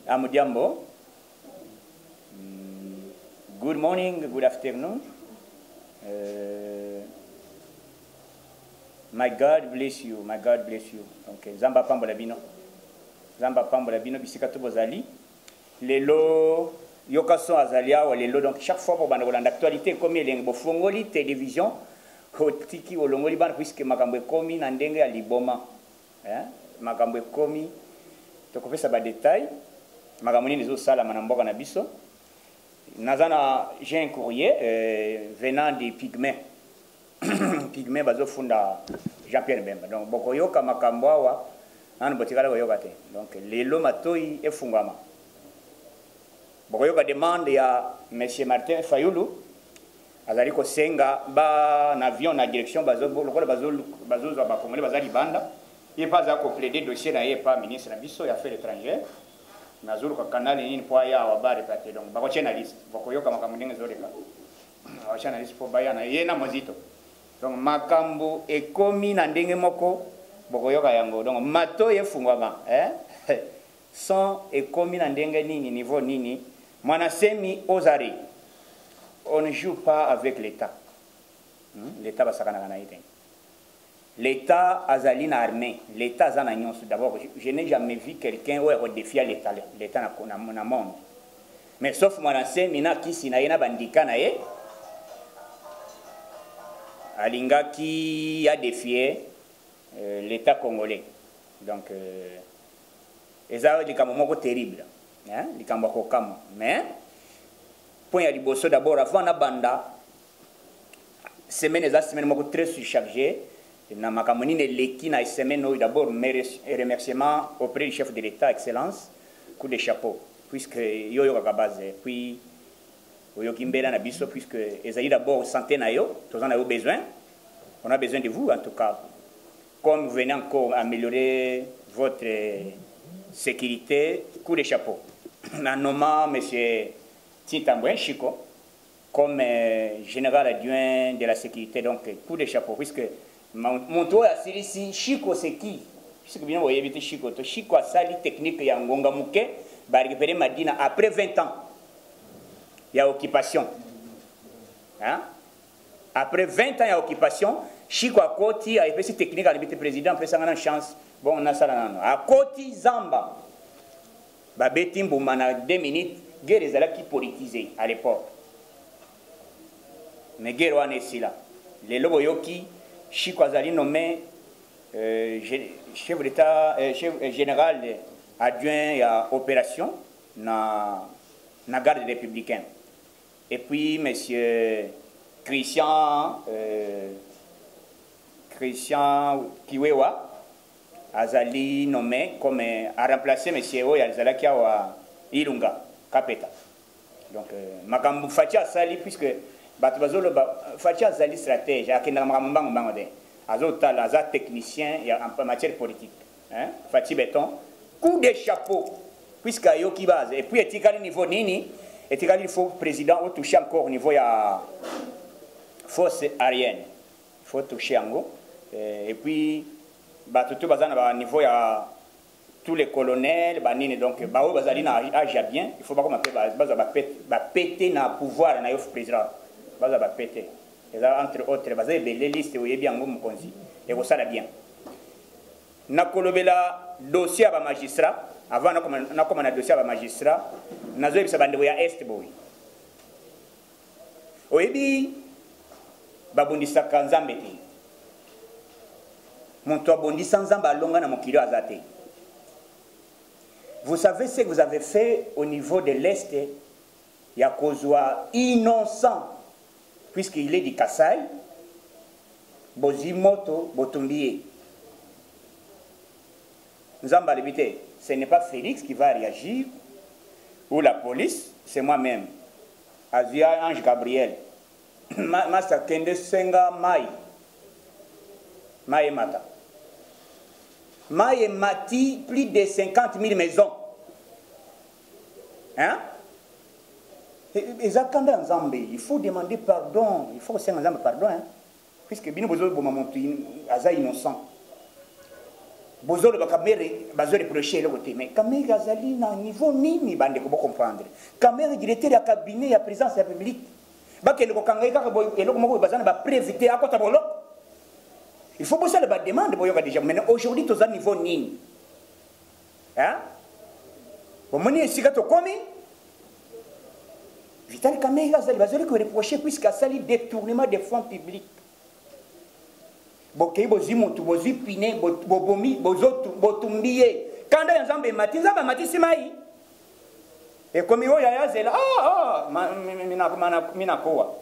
Amudiambo. Good morning, good afternoon. My God bless you, my God bless you. Okay, Zamba Pambola Bino. Zamba Pambola Bino, Bisikato Bozali. Lelo, Yokaso Azalia, ou Lelo, donc chaque fois pour l'actualité, comme il y a une fongoli télévision, Hotiki ou Longoli Ban, puisque Makambe Komi, Nandenge à Liboma. Makambe Komi, tu as fait ça par détail. Makamoni les autres salles à Manamboka Nabiso. Nazana, j'ai un courrier venant des Pygmées. Pygmées, bazo funda Jean-Pierre Bemba. Donc, Bokoyoka Makamboa, nan botikala koyokate. Donc, lelo matoi e fungama. Bokoyoka demande ya Monsieur Martin Fayoulou. Azali ko senga ba na avion na direction bazo lokola bazo za ba congolais bazali banda. Il pas à plaider dossier na ye pas ministre na biso ya affaires étrangères. Nazuru kwa kanali nini kwa ya wabare pate donc bako chena list bako yoka makambo ndenge zoreka wa chena list po bayana yena mozito donc makambo ekomi na ndenge moko bako yoka yango donc mato yefungwama sans ekomi na ndenge nini niveau nini mwana semi ozari on ne joue pas avec l'état l'état basakana na ite l'État azali na armée, l'État azana nyonso. D'abord, je n'ai jamais vu quelqu'un où il défie l'État na monde. Mais sauf moi nancé mina kisi na yena bandika na ye alinga qui a défié l'État congolais. Donc eza likambo moko terrible, hein, likambo ko kamo. Mais point ya liboso d'abord avant na banda semaine moko très surchargée. Na makamoni ne leki na semaine d'abord remerciements auprès du chef de l'État, Excellence, coup de chapeau, puisque yo kaka base, puis yo kimbela na biso, puisque ezali d'abord santé na yo, tous en avez besoin, on a besoin de vous en tout cas, comme vous venez encore améliorer votre sécurité, coup de chapeau. En nommant monsieur Tintambouin Chico comme général adjoint de la sécurité, donc coup de chapeau, puisque mon tour à Sirisi, Chico c'est qui? Puisque bien vous voyez, Chico, Chico a sali technique ya Ngonga Mouké, va récupérer Madina après 20 ans. Il y a occupation. Hein? Après 20 ans, il y a occupation. Chico a Koti, a fait technique à l'habité président, après ça, on a une chance. Bon, on a ça là. A Koti Zamba, Babetim Boumana, 2 minutes, guerre est qui politisé à l'époque. Mais guerre on est ici là. Les Loboyoki, Chico Azali nommé chef d'État, chef général adjoint à opération na garde républicaine. Et puis monsieur Christian Kiwewa Azali nommé comme a remplacé monsieur Oya Zalakia wa Ilunga Kapeta. Donc Makambu Fatia Sali puisque Batubazolo Fatia Zali stratège, Akenda Mambang Bangade, Azota Laza technicien en matière politique. Hein? Fati Béton, coup de chapeau, puisque Yoki base. Et puis, etikali niveau Nini, etikali il faut président ou toucher encore au niveau ya force aérienne. Il faut toucher en gros. Et puis, Batutu Bazana niveau ya tous les colonels, Banini, donc, Bao Bazalina agit bien. Il faut pas qu'on péter na pouvoir na yof président. Baza ba pété entre autres baza belé liste où yebi ngo mukonzi et ça bien na kolobela dossier ba magistrat avant na comme na dossier ba magistrat nazo ebisa bande ya est boy oyebi babundisa kanzambe te mon to bondisa nzamba longa na mokilo azate. Vous savez ce que vous avez fait au niveau de l'est ya kozwa innocent puisqu'il est du Kassai, Bozimoto, Botumbié. Nous avons l'évité. Ce n'est pas Félix qui va réagir, ou la police, c'est moi-même. Azia Ange Gabriel. Masa Kende Senga Mai. Mai Mata. Mai Mati, plus de 50 000 maisons. Hein? Il faut demander pardon, il faut aussi pardon, hein? Puisque bien besoin de mon aza innocent. bozolo ba kamere bazo reprocher le côté mais kamere azali na niveau nini bande ko comprendre kamere directeur ya cabinet ya présidence ya publique bakende ko kanga ka boy eloko moko bazana ba préviter akota bolo il faut bosser la demande boyoka déjà mais aujourd'hui tous à niveau nini hein au moni sika to komi Vital Kamere azali bazoli ko reprocher puisque asali détournement des fonds publics bokei bozi mutu bozi pine bobomi bozotu botumbiye kanda ya nzambe mati simai e komi oya yazela mina koa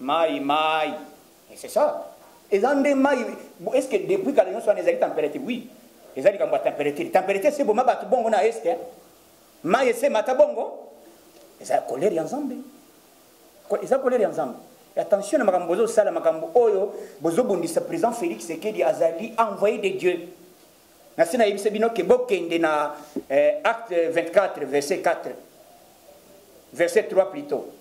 mai et c'est ça et zande mai est-ce que depuis que les gens sont les température oui les ali kamba température c'est bon mabatu bongo na est mai c'est matabongo eza colère ya nzambe eza colère ya nzambe. Attention à Makambozo Sala Makambo Oyo, Bozo Bundisa, président Félix Sekedi Azali, envoyé de Dieu. Nasina Ibisebino Kebokende na acte 24, verset 4, verset 3 plutôt.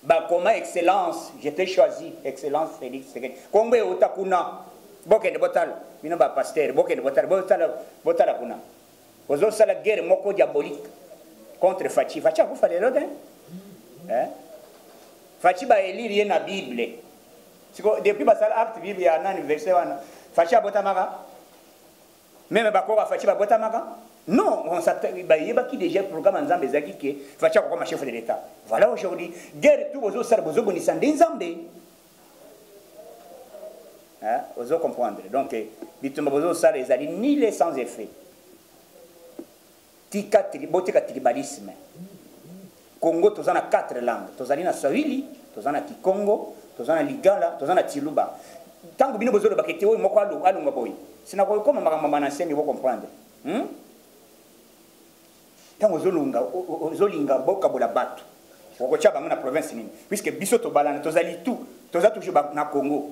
Bakoma excellence, j'étais choisi, excellence Félix Sekedi. Kombe Otakuna, Bokende Botal, Bino ba pasteur, Bokende Botal, Botala Kuna. Bozo Sala guerre moko diabolique contre Fachi. Fachi a vous fait l'autre, hein? Fachi ba élire na Bible. Depuis basal acte Bible ya nan verset wana. Fachi abota maka. Même bakora Fachi ba bota maka. Non, on s'attend ba yeba ki déjà programme nzambe zaki ke Fachi ko comme chef de l'état. Voilà aujourd'hui, guerre tout bozo sar bozo bonisa nzambe. Hein, ozo comprendre. Donc bitumba bozo sar ezali ni les sans effet. Tika botika tribalisme. Congo tozana 4 langues tozali na Swahili tozana Kikongo tozana Lingala tozana Tiluba tango bino bozolo bakete oyo moko alunga boy sina ko koma makambo na semi bo comprendre tango zolinga boka bola batu ko chaba na province nini puisque biso to balana tozali tout toza toujours na Congo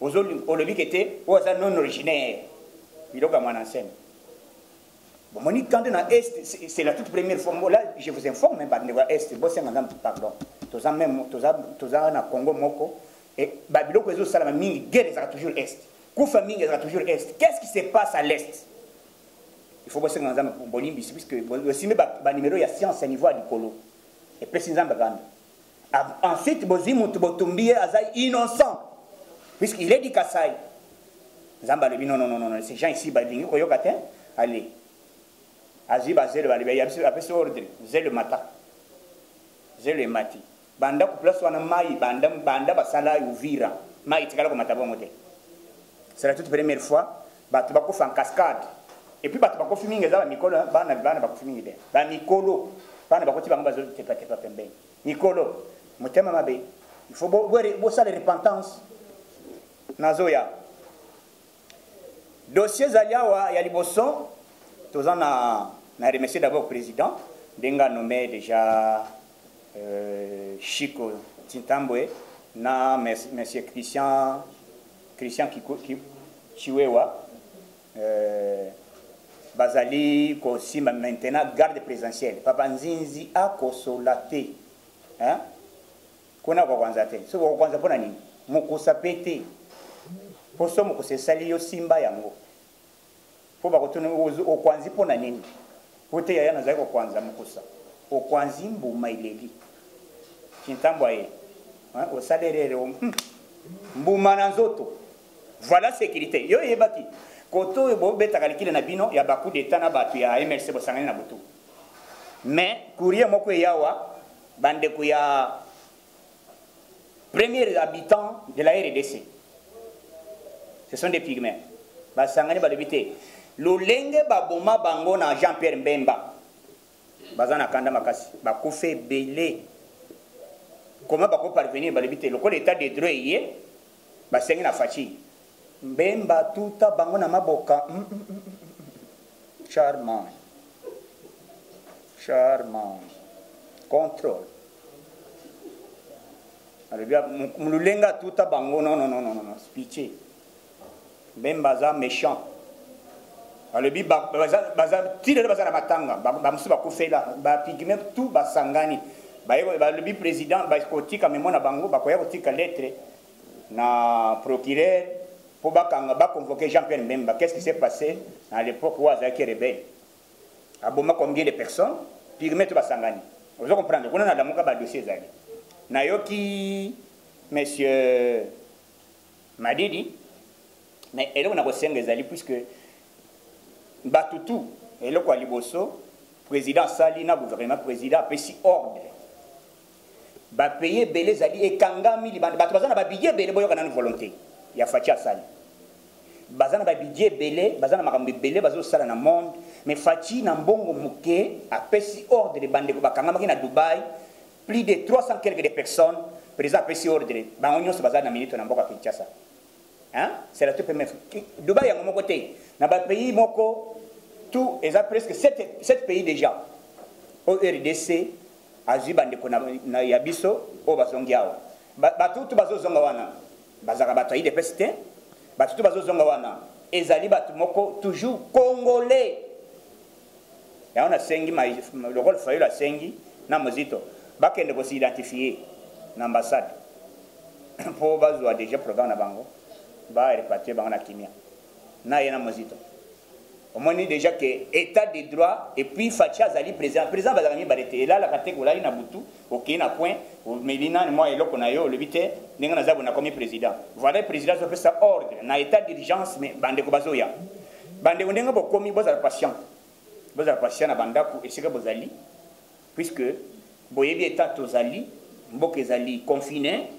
ozoli olobi kete oza non originaire biloka mwana semi. Bon, Monique, quand on a Est, c'est la toute première fois. Là, je vous informe, mais par Est, pardon. Toza même, toza na Congo moko. Et Babylone, que ça la mingi, guerre sera toujours Est. Koufa mingi sera toujours Est. Qu'est-ce qui se passe à l'Est? Il faut bosser dans un bonim, puisque si me ba numéro il y a science à niveau à l'icolo. Et précisément baganda. Ensuite, bozimu tubotumbiye azai innocent, puisqu'il est dit Kassai. Zamba le non, ces gens ici, badingi koyokaten, allez. Aziba zelo balibe yabisi apesi ordre zelo mata zelo mati banda ku place wana mai banda basala Uvira mai tikala ko mata bongo te. C'est la toute première fois batu bako fa en cascade et puis batu bako fiminga za mikolo bana bako fiminga de ba mikolo bana bako tiba ngazo tepa pembe mikolo motema mabe il faut bo sala repentance nazoya dossier zaliawa ya liboso. Tous en a remercié d'abord le président, Denga nommé déjà Chico Tintambwe, na monsieur Christian Chiwewa, Bazali, aussi maintenant garde présidentielle. Papa Nzinzi a consolate. Hein? Kona kwa kwanza te. So kwa kwanza pona nini? Mukosa pete. Poso mukose sali yo simba yango. Faut pas retourner au Kwanzi pour la nini. Côté ya na zako kwanza mukusa. Au Kwanzi mbuma ileli. Kintamboye. Hein, au salaire mbuma na nzoto. Voilà sécurité. Yo yebaki. Koto bo beta kalikile na bino ya baku d'état na batu ya MLC bosangani na butu. Mais courrier moko yawa bande ko ya premier habitant de la RDC. Ce sont des pygmées. Basangani balibité. Lolenge baboma bango na Jean-Pierre Mbemba bazana kanda makasi bakufe belé comment bako parvenir balibité le l'état de droit yé basengi na Fachi Mbemba tuta bango na maboka charmant contrôle alors bien mululenga tuta bango non pitié Mbemba za méchant. Alors, tire bazana matanga, bamusu bakufela, ba pigme tout basangani. Le président, kotika memona bango, bakoya kotika lettre na procureur, pour convoquer Jean-Pierre Mbemba. Qu'est-ce qui s'est passé à l'époque où Azaki rebelle? Aboma combien de personnes? Puis remettre Basangani. Vous comprenez? On a un dossier. Nayoki, monsieur Madidi, mais elle on a reçu des alliés puisque Batutu, et le quoi Liboso, président Salina, gouvernement président, a payé ordre. Va payer belé alliés et Kangami, Batouazan va payer belé, boyo une volonté. Il y a Fatia Sali. Bazana va payer belé, Bazana marambi belé, Bazo Sala na monde, mais Fati Nambongo Mouké a payé ordre de bande Kangami na Dubaï. Plus de 300 quelques de personnes, président a payé ordre. Bangonyo se bazana na minute na Mboka Kinshasa. Hein? C'est la toute première fois. Dubaï, à mon côté, dans le pays, tout, ils ont presque 7 pays déjà. Au RDC, à Zubande, na Yabiso, au Bazongiao. Tout Bazo Zongawana. Bazara Bataï de Pestin, tout Bazo Zongawana. Et Zali Batumoko, toujours congolais. Et on a Sengi, le rôle failli la Sengi, na Mozito. Bakende ko s'identifier l'ambassade. Pour Bazo déjà programme na Bango. Ba répartir ba na kimia na yena mozito au moins déjà que état de droit et puis Fatia Zali président bazami barete là la catégorie na butu OK na point Melina moi et loko na yo le bité ninga na zabu na comme président voilà le président so fait ça ordre na état d'urgence mais bande ko bazoya bande ndenga bo komi bozala patient na banda ku esika bozali puisque boyebi état tozali mboke zali confiné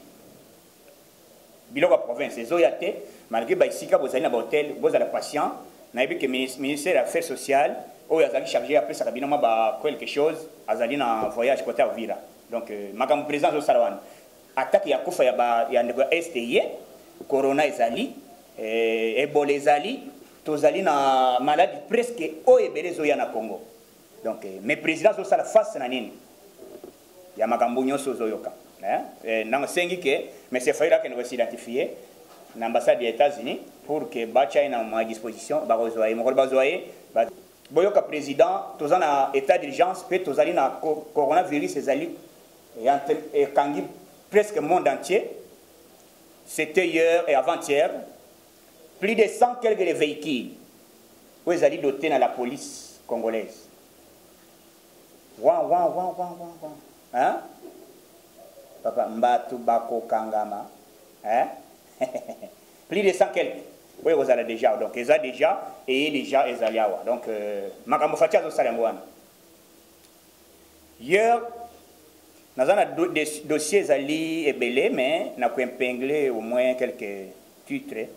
biloko province ezoyate malgré baisika bozali na hôtel bozala patient nayebi que ministère des affaires sociales oyo azali chargé après ça kabino ba quelque chose azali na voyage côté Uvira donc makambo président osala wana attaque ya kufa ya ndeko STI corona ezali Ebola ezali tozali na maladie presque oyo ebele ezoya na Congo donc mais président osala face na nini ya makambo nyonso ozoyoka non sengi que mais c'est failli que nous s'identifier l'ambassade des États-Unis pour que bacha ait à disposition barozoyer mon barozoyer boyoka président tous en état d'urgence peut tous aller na coronavirus ezali et kangi presque monde entier c'était hier et avant-hier plus de 100 quelques véhicules où ils allaient dotés dans la police congolaise hein papa mbatu bako kangama hein plus de 100 quelques oui vous allez déjà donc ils ont déjà et déjà ils allaient avoir donc makambo fatia zo salangwana hier nous avons des dossiers ali ebelé mais n'a pas épinglé au moins quelques titres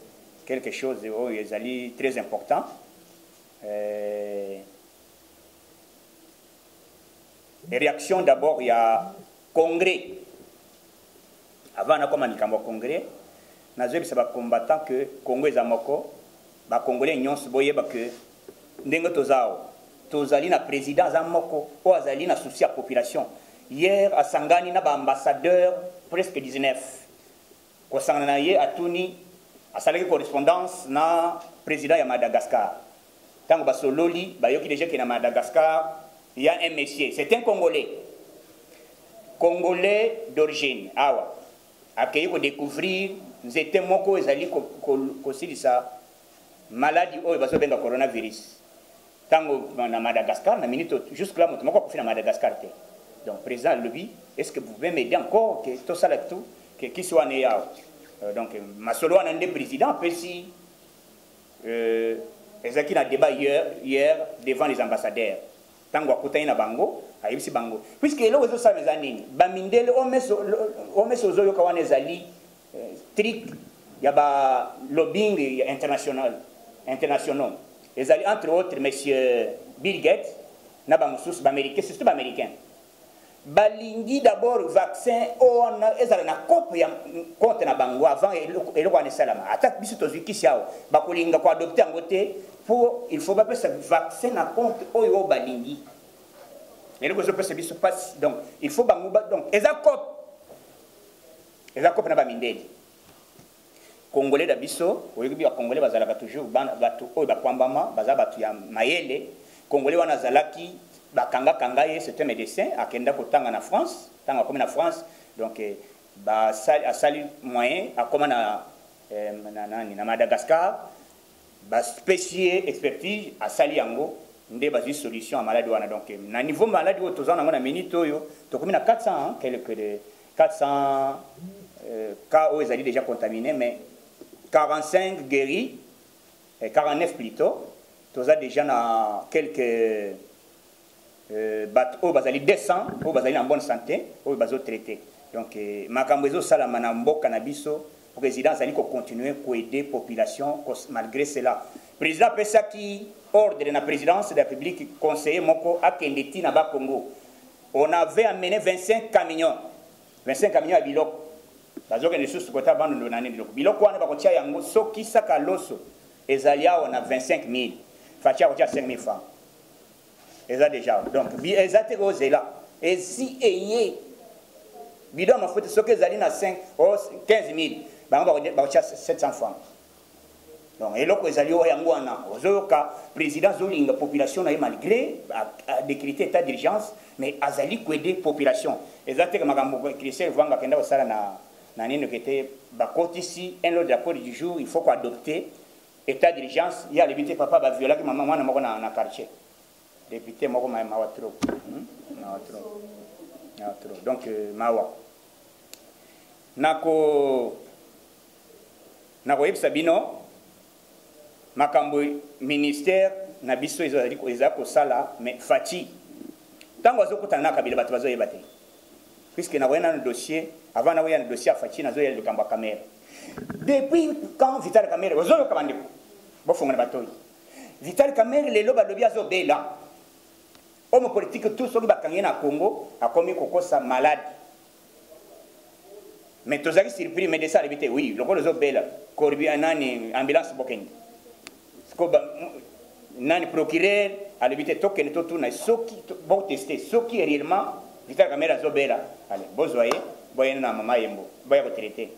quelque chose où ils allaient très important les réactions d'abord il y a congrès. Avant na koma nikambo congrès nazo bisa ba combattant que Congo ezamoko ba congolais nyonso boyeba que ndenge tozali na président zamoko o azali na souci à population hier à Sangani na ba ambassadeur presque 19 ko sangana ye atuni asalaki correspondance na président ya Madagascar tango ba sololi ba yoki déjà que na Madagascar il y a un monsieur c'est un congolais d'origine awa accueilli pour découvrir nous étions moko ezali ko silisa maladie oyo baso benga coronavirus tango na Madagascar na minute jusque là moko ko fina Madagascar te donc président lobby est-ce que vous pouvez m'aider encore que tout ça là tout que qui soit né donc masolo na ndé président pesi ezaki na débat hier devant les ambassadeurs tango akutani na bango ayibisi bango puisque eloko ezo sala mezanini bamindele omeso ozoyoka wana ezali trick ya ba lobbying international ezali entre autres monsieur Bill Gates na bamosusu baaméricain surtout baaméricain balingi d'abord vaccin ona ezala na kope ya compte na bango avant eloko wana esalama ata biso tozwikisi awa bakolinga ko adopter yango te pour il faut bapesa vaccin na compte oyo balingi et donc je passe donc il faut bango donc ezakop na bamindeli congolais da biso oyebi ba congolais bazalaka toujours batu oyo bakwambama baza batu ya mayele congolais wana zalaki bakanga ye c'est un médecin akenda kotanga na France tanga comme na France donc ba asali moyen akoma na Madagascar ba spécier expertise à sali yango ndé ba solution à maladie wana. Donc na niveau maladie au tozana ngona minute oyo to comme na 400 hein, quelques de 400 cas où ils allaient déjà contaminés, mais 45 guéris et 49 plutôt. Tous déjà dans quelques bateaux, ils allaient 200, ils allaient en bonne santé, ils allaient traiter. Donc makambezo salamana mbo cannabiso président allait continuer à aider la population malgré cela. Président Pessa qui ordre de la présidence de la République conseiller moko à Kendeti na ba Congo. On avait amené 25 camions. 25 camions à Bilok. Bazoka ne sous kota bando ndo nani Bilok. Bilok wana ba kotia yango soki saka loso. Ezalia on a 25 000. Fatia kotia 5 000 francs. Eza déjà. Donc ezate ko zela. Et si eye bidon ma faute soki ezali na 5 ou 15 000. Ba kotia 700 francs. Donc, et là, les alliés ont président Zoling, la population a malgré a décrété état d'urgence, mais Azali a aidé la population. Et ça, c'est que Christelle Vanga Kenda Osala na nino qui était bakoti ici, un autre rapport du jour, il faut qu'on adopte état d'urgence. Il y a l'évité papa va violer que maman n'a pas na quartier. Député moko mawa trop. Donc mawa. Nako Sabino makambo ministère na biso ezako sala mais fati tango azokutana na kabila bato bazoyeba te puisque na wena un dossier avant na wena un dossier fati na zoyela likambo caméra depuis quand Vital Kamerhe ozoyo kabandeko bofonga batoyi Vital Kamerhe lelo balobi azobela homme politique tout soki bakangi na Congo akomi kokosa malade mais tozaki surpris médecin alibité oui lokolo zobela korbi anani ambulance bokeni nani procureur à l'éviter token tout na soki bon tester soki réellement Vital Kamerhe azobela allez bozoye boyena na mama yembo boya ko traiter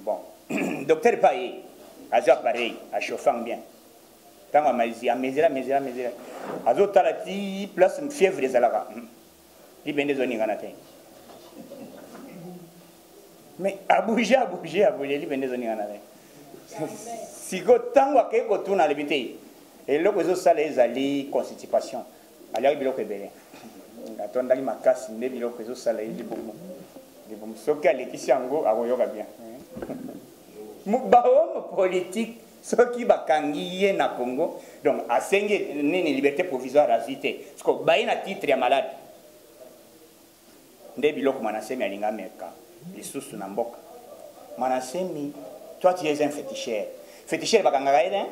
bon docteur Paye azo appareil à chauffant bien tant amazi amezela azo talati place fièvre des alaka libende zoni ngana te mais à bouger libende zoni ngana te siko tango akeko tuna lebite eloko ezosala ezali constipation aliaki biloko ebele atondaki makasi nde biloko ezosala ye libumu soki alekisi yango akoyoka bien bahomme politique soki bakangi ye na Congo donc asengi nini liberté provisoire azwi te parceke baye na titre ya malade nde biloko Mwanasemi alinga meka lisusu na mboka Mwanasemi toi tu es un féticheur féticheur bakangaka ye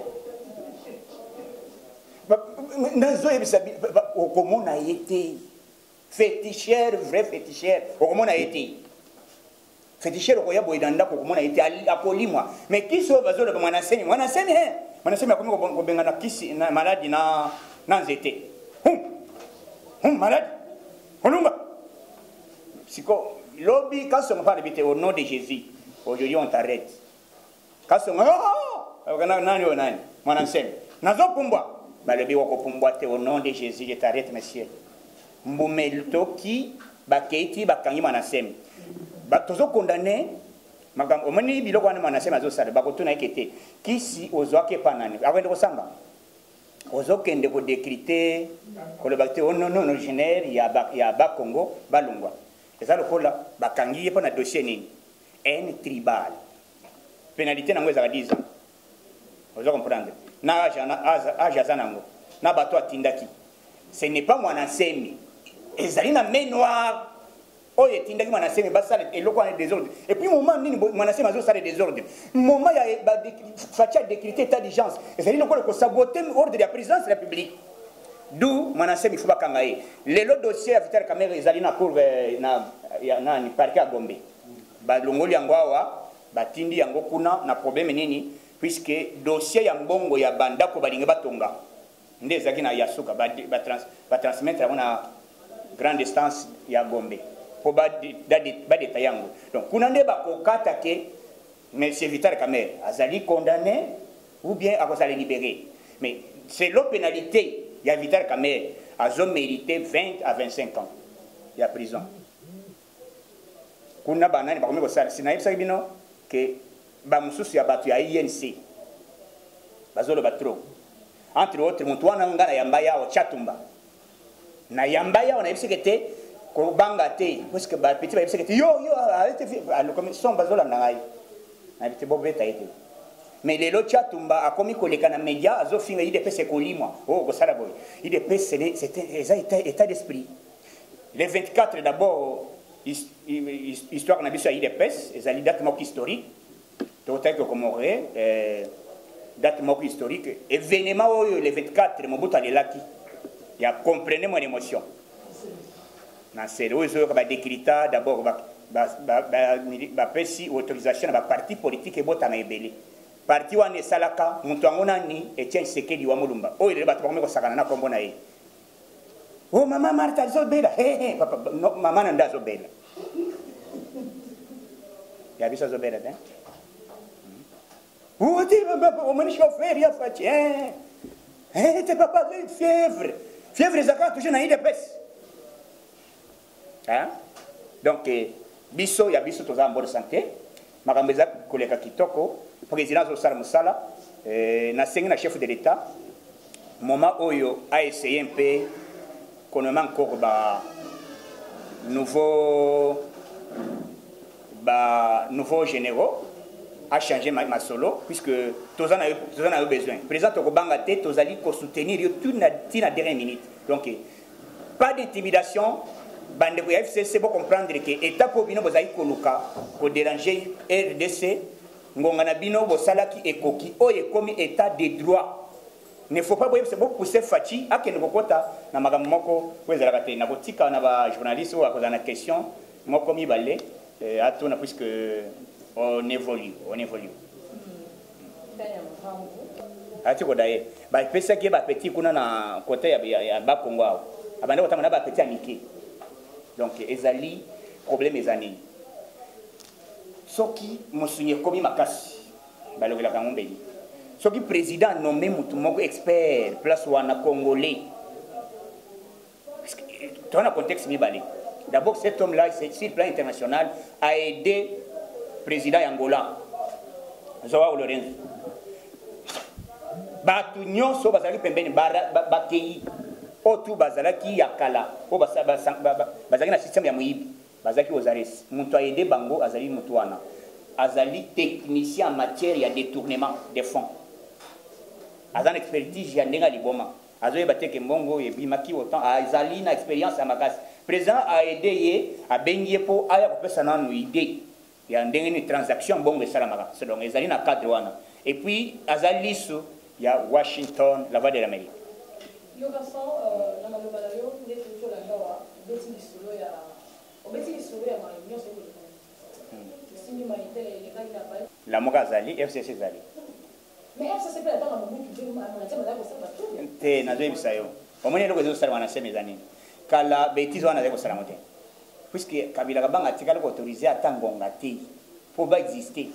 nazoyebisa okomona ye te féticheur vrai féticheur okomona ye te féticheur okoya boye na ndako okomona ye te akolimwa mais kisi oyo bazoloba Mwanasemi akomi kobenga na kisi na maladi na nzete maladi olumba siko lobi kasongo mpa lebi te au nom de Jésus aujourd'hui on t'arrête kasongo nani oyo nani Mwanasemi nazopumbwa balobi wakopumbwa te au nom de Jésus je t'arrête monsieur mbumeli toki bakeiti bakangi Mwanasemi tozo condamné makambo omoni biloko wana Mwanasemi azosala bakotuna yeke te kisi ozwaki epa nani akwende kosamba ozokende kodekrite koloba te non originaire ya bakongo balongwa eza lokola bakangi ye mpo na dossier nini haine tribal pénalité nango ezaka 10 ans ozo comprendre na age aza nango na bato atindaki ce n'est pas Mwanasemi ezali na main noire oyo etindaki Mwanasemi basala eloko wana désordre et puis moment nini Mwanasemi azosala désordre moment ya fatia décrété état d'urgence ezali lokola kosabote ordre ya présidence de la République d'où Mwanasemi faut bakanga ye lelo dossier ya Vital Kamerhe ezali na cour na ni parquet à Gombe balongoli yango awa batindi yango kuna na problème nini puisque dossier ya mbongo ya bandako balingi batonga nde ezalaki na yasuka batransmettre yango na grande instance ya Gombe po badeta yango donc kuna nde bakokata ke monsieur Vital Kamerhe azali condamné ou bien akozala libéré mais selon pénalité ya Vital Kamerhe azo mérité 20 à 25 ans ya prison kuna banani bakomi kosala sinayebisaki bino ke ba mususu ya bato ya INC bazolo batro entre autres mutu wana nga na yamba yao chatumba na yamba yao na yebiseke ko banga te parce que ba petit ba yebiseke yo arrête alors comme son bazola na ngai na biti bobeta ete mais lelo chatumba akomi koleka na média azofinga IDPS kolimwa oh kosala boy IDPS c'était état d'esprit les 24 d'abord histoire na biso ya IDPS ezali date moko historique totaki komore date moko historique événement oyo les 24 Mobutu alelaki ya comprenez mon émotion na selo oyo ba décrita d'abord ba pesi autorisation na ba parti politique ebotana ebele parti wana esalaka mutu yango nani Etienne Tshisekedi wa Mulumba oyo le bato bakomi kosakana na kombo na ye oh mama Martha azobela papa no mama nanda azobela ya biso azobela te oh ti o mani chauffeur ya fati te papa fièvre ezaka toujours na IDPS hein donc biso ya biso toza en bonne santé makambo eza koleka kitoko président azosala mosala nasengi na chef de l'état moment oyo a essayé un peu qu'on a encore nouveaux généraux a changé ma solo puisque tous en a besoin. Président Tokobangate, tous allez soutenir tout na dernière minute. Donc pas d'intimidation. Bande ko FCC pour comprendre que état ko bino bozali koluka ko déranger RDC ngonga na bino bosala ki ekoki oye komi état de droit. Ne faut pas pousser Fachi à qu'elle ne pas na magambo moko wezala te na botika na ba journaliste ou à cause na question moko mi balé à tout na puisque on évolue ati ko daye ba pesa ki ba petit kuna na côté ya ba Kongo abande ko tamana ba petit amiki donc ezali problème ezani soki mosunye komi makasi balokela kangombeli soki président nommé mutu moko expert place wana congolais dans un contexte mibali d'abord cet homme là sur le plan international a aidé président Angola Joao Lourenço batu nyonso bazali pembeni bakei otu bazalaki yakala o bazalaki na système ya muyibi bazalaki ozares mutu a aidé bango azali mutu wana azali technicien en matière ya détournement des fonds azan expertise ya ndenga liboma azoye bateke mbongo ebimaki autant azali na expérience ya makasi président a aidé ye a bengie po aya kopesa nanu idée ya ndenge ni transaction bongo esalamaka donc ezali na cadre wana et puis azali so ya Washington la voix de l'Amérique yo gason na maloba na yo ndeti cho la ngawa beti lisolo ya ma nyonso ko simi ma itele le kali na ba la moka zali FCC zali mais FCC peut dans mon qui dit ma tama da ko sala te na zo bisa yo omoni loko zo sala wana semezani kala betizo wana ko sala mote puisque Kabila kabanga tikala ko autoriser atangonga te pour ba exister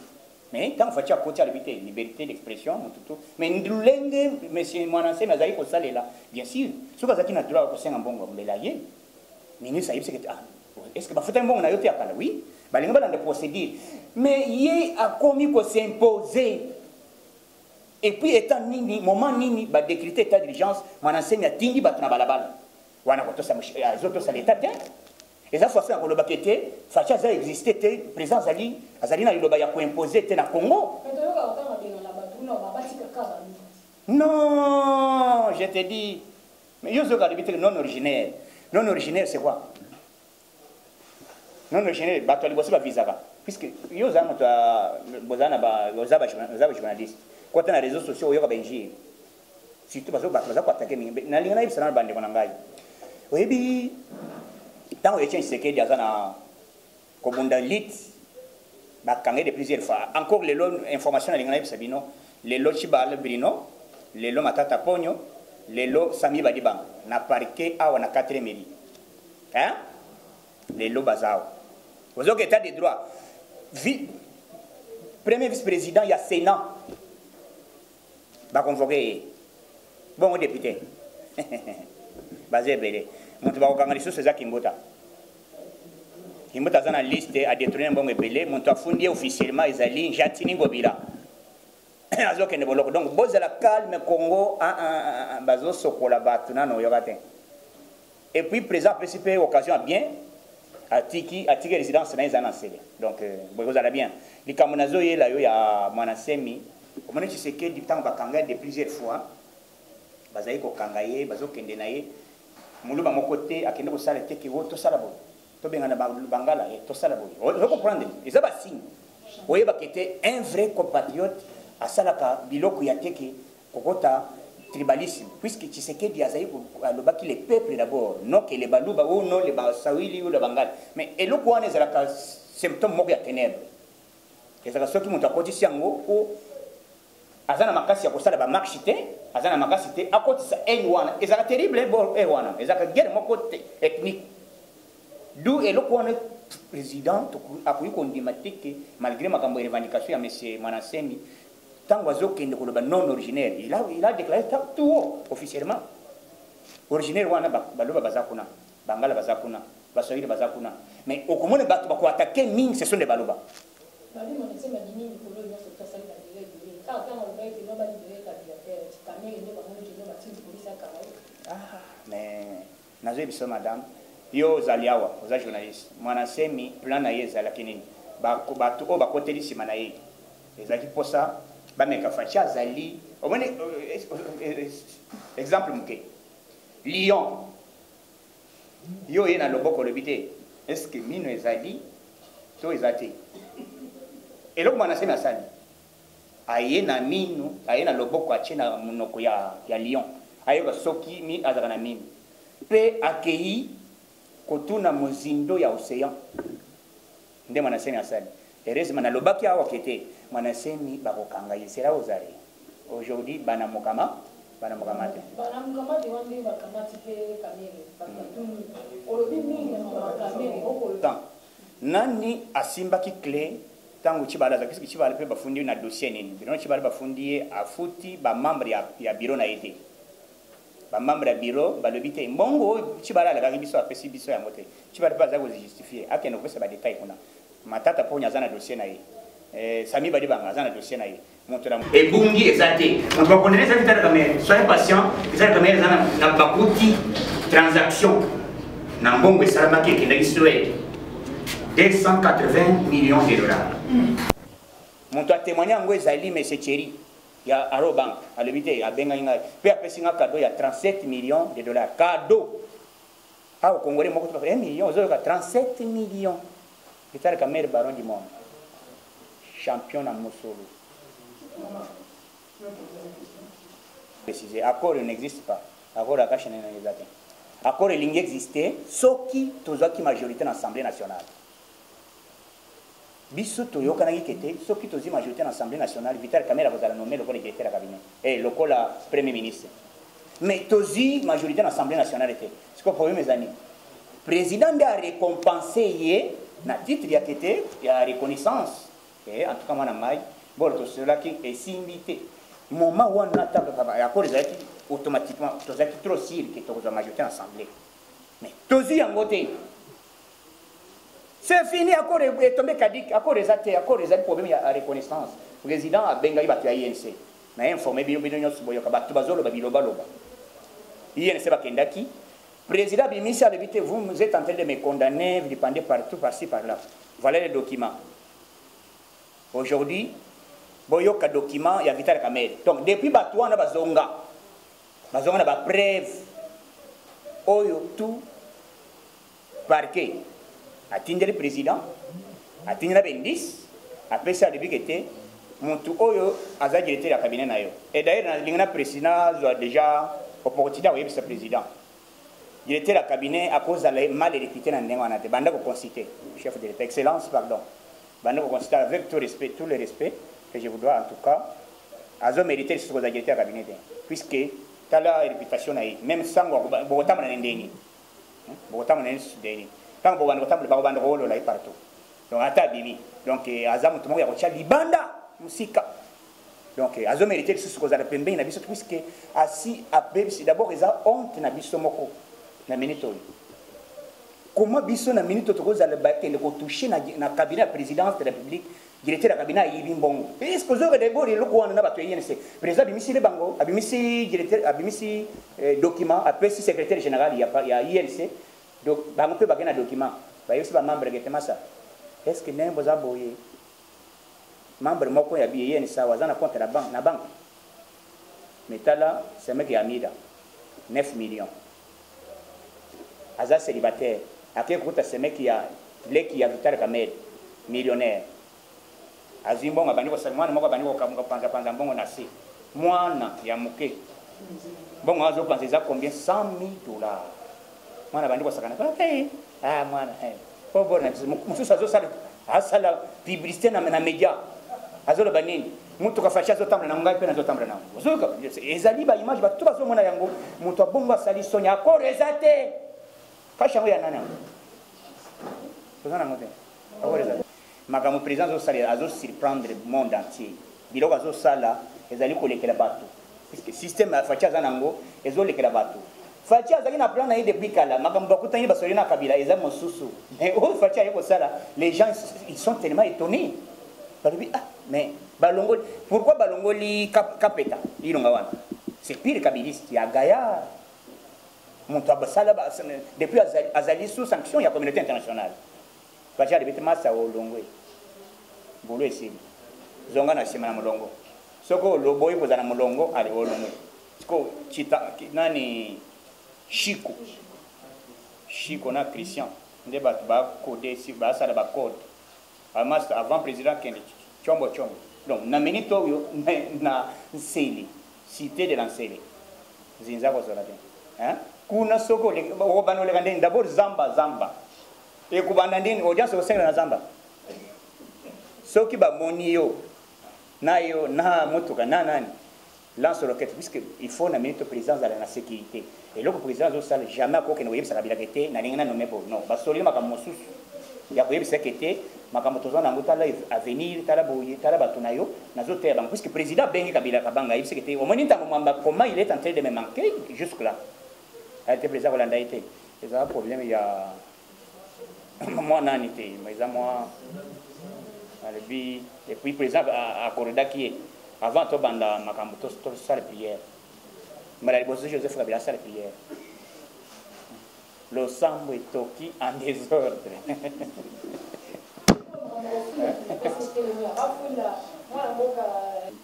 mais tant faut à côté la liberté d'expression tout mais ndulenge monsieur mwanase mazali ko salela bien sûr soka zaki na droit ko senga mbongo mbelaye ministre ayibse que est-ce que ba fota mbongo na yote akala oui balinga bala de procédure mais yé a commis ko s'imposer et puis étant nini moment nini ba décréter état d'urgence mwanase mi atindi batna balabala wana ko to sa zoto sa l'état et ça faut faire pour le baqueté facha ça existait présence azali na liloba ya ko imposer te na Congo non je te dis mais yo zo ka non originaire c'est quoi non originaire ba to liboso ba visa ka puisque yo za moto bozana ba journaliste quand on a réseaux sociaux yo ka benji surtout bazo ba ko attaquer na linga na ibisa na bande ko na ngai oyebi tant que Etienne Tshisekedi azana kobunda lit bakangé de plusieurs fois encore les lots information na lingana bisabino les lots Chibal Brino les lots Matata Ponyo les lots Sami Badibang na parquet awa na 4e mairie hein les lots bazao vous avez état de droit premier vice-président il y a Sénat ba convoqué bon député bazé belé mutu ba kokanga lisusu eza kimbota Kimbo tazana liste a détourner mbongo ebele monto afundi officiellement ezali Jatini Ngobila. Azokende boloko donc bozala calme Congo bazo sokola batu nano yokate. Et puis présent principé occasion à bien atiki résidence na ezana sele. Donc bozala bien. Likamonazo yela yo ya Mwanasemi. Omone Tshisekedi du temps bakanga de plusieurs fois. Bazali ko kangaye bazokende na ye. Muluba mokote akende ko sala teke wo to sala bo. To benga na bangala to sala bo. Vous comprenez? Et ça va signe. Oye bakete un vrai compatriote à salaka biloko ya teke kokota tribalisme puisque Tshisekedi azali le baki les peuples d'abord non que les baluba ou non les basawili ou les bangal mais eloko wana ezalaka symptôme moko ya ténèbres ezalaka soki moto akotisi yango o azana makasi ya kosala bamarche te azana makasi te akotisa haine wana ezalaka terrible wana ezalaka guerre moko ethnique d'où eloko wana président akoki kondima te ke malgré makambo ya revendication ya monsieur Mwanasemi tango azokende koloba non originaire il a déclaré tout officiellement originaire wana baloba bazakuna bangala bazakuna baswahili bazakuna mais okomone bato bako attaquer mingi ce sont des baloba mais nazo biso madame yo zaliawa oza journaliste Mwanasemi plan na yeza lakini bato o bakoteli sima na ye ezaki posa bameka facha zali omone exemple muke Lyon yo ye na loboko lobité est-ce que mino ezali to ezate eloko Mwanasemi asali aye na mino aye na loboko atie na monoko ya Lyon ayoka soki mi azaka na mino pe akei kotuna mozindo ya océan nde Mwanasemi asali heureusement na lobaki awa kete Mwanasemi bakokanga yesera ozali aujourd'hui bana mokama te bana mokama te wande bakamati pe kamere bakatuni olobi mingi na kamere okolo nani asimbaki clé tango chibala zakisi chibala pe bafundi na dossier nini bino chibala bafundi afuti ba membre ya bureau na été ba membre ya bureau balobi te mbongo chibala la biso apesi biso ya mote chibala pa za ko justifier akene ko pesa ba détail kuna matata po nyaza na dossier na ye Sami badi banga za na dossier na ye montora ebungi ezate on va connaître ça vitale comme soyez patient ça comme ça na bakuti transaction na mbongo salama ke kenda Suède 280 millions de dollars monto a témoigné ngo ezali mais c'est Thierry ya Arobank alobité a benga inga pe apesi nga cadeau ya 37 millions de dollars cadeau au Congolais moko 1 million zo 37 millions vitale comme baron du monde champion en Mosolo. Précisé, accord n'existe pas. Accord à cacher n'existe pas. Accord il existait, sauf qui toujours qui majorité dans l'Assemblée nationale. Biso toyo kanagi kete, sauf qui toujours majorité dans l'Assemblée nationale. Vital Kamera vous allez nommer le directeur de cabinet et le premier ministre. Mais toujours majorité dans l'Assemblée nationale était. Ce que problème mes amis. Président a récompensé na titre ya kete ya reconnaissance. En tout cas, moi, je suis là qui est invité. Moment où on a automatiquement, trop sûr que tu as majorité l'Assemblée. Mais tous y en côté. C'est fini, accord est tombé caduc, accord des problèmes de reconnaissance. Le président a bengali battu à INC. Mais informé, INC va kendaki. Président Bimisa a vous êtes en train de me condamner, vous dépendez partout, par-ci, par-là. Voilà les documents. Aujourd'hui, boyoka document ya Vital Kamerhe. Donc depuis batouana bazonga na ba preuve oyo tout parquet atindele président atindela bendis apesa depuis que te muntu oyo aza directeur ya cabinet na yo. Et d'ailleurs na lingana président déjà opportunité à ce président. Directeur ya cabinet à cause de la mal réputé na ndenga na te banda ko consulter chef de l'État excellence pardon. Avec tout le respect que je vous dois en tout cas, à mériter ce que vous avez été à cabinet. Puisque tu as la réputation, même sans vous avez tant que vous avez partout. Donc, à ta bimi. Donc, Azam, tout le monde a libanda, musika. Donc, à mériter ce que vous avez fait, puisque assis à d'abord, ils ont honte na bisomoko, na minito. comment biso na minute tokoza le bakende ko toucher na cabinet de présidence de la République directeur de cabinet yibi mbongo est-ce que zo de bori loko wana na bato yense président bimisi le bango abimisi directeur abimisi document apesi secrétaire général ya INC donc bango pe bakena document ba yosi ba membre getema ça est-ce que nembo za boye membre moko ya INC wazana compte na banque metala c'est mec ya mida 9 millions aza célibataire akeko kuta c'est mec ya leki ya Vital Kamed millionnaire azimbonga bani ko mwana moko bani ko panza mbongo na si mwana ya muke bongo azo panza combien 100,000 $. Mwana bani ko sakana mwana po bona mususu azo sala publicité na média azo lo banini mutu ka fasha zo tambla na ngai pe na zo tambla na ozoka ezali ba image ba tuba zo mona yango mutu abongo asali sonya ko rezate fasha ngo ya nana tozana ngote ko rezate makambo président azo surprendre le monde entier biloko azo sala ezali kolekela bato puisque système ya facha za nango ezo lekela bato facha azali na plan na ye depuis kala makambo bakutani basoli na kabila eza mosusu mais oh facha yeko sala les gens ils sont tellement étonnés balobi mais balongoli pourquoi balongoli kapeta ilonga wana c'est pire kabiliste ya gaya monto abasala depuis azali sous sanction ya communauté internationale facha de betema sa olongwe bolo esili zonga na sima na molongo soko loboyi kozana molongo ale olongwe siko chita nani Chico na Christian nde bato ba code si ba sala ba code avant président Kennedy chombo donc na minute oyo na nseli cité de l'anseli zinza ko zola hein kuna soko le bano le kande d'abord zamba e kubanda ndini audience ko senga na zamba soki ba monio nayo na motuka na nani lance roquette puisque il faut na minute présidence dans la sécurité et le président zo sala jamais ko kene yebisa kabila kete na lingana nommé pour non basoli makambo mosusu ya ko yebisa kete makambo tozana ngo tala avenir tala boye tala batunayo nazo terre puisque président bengi kabila kabanga yebisa kete au moins ntambo mwamba comment il est en train de me manquer jusque là a été président Hollande été c'est un problème il y a moi nanité mais ça moi et puis président à Corda qui est avant to banda makambo to sala prière mais la Joseph Kabila sala prière le sambo est toki en désordre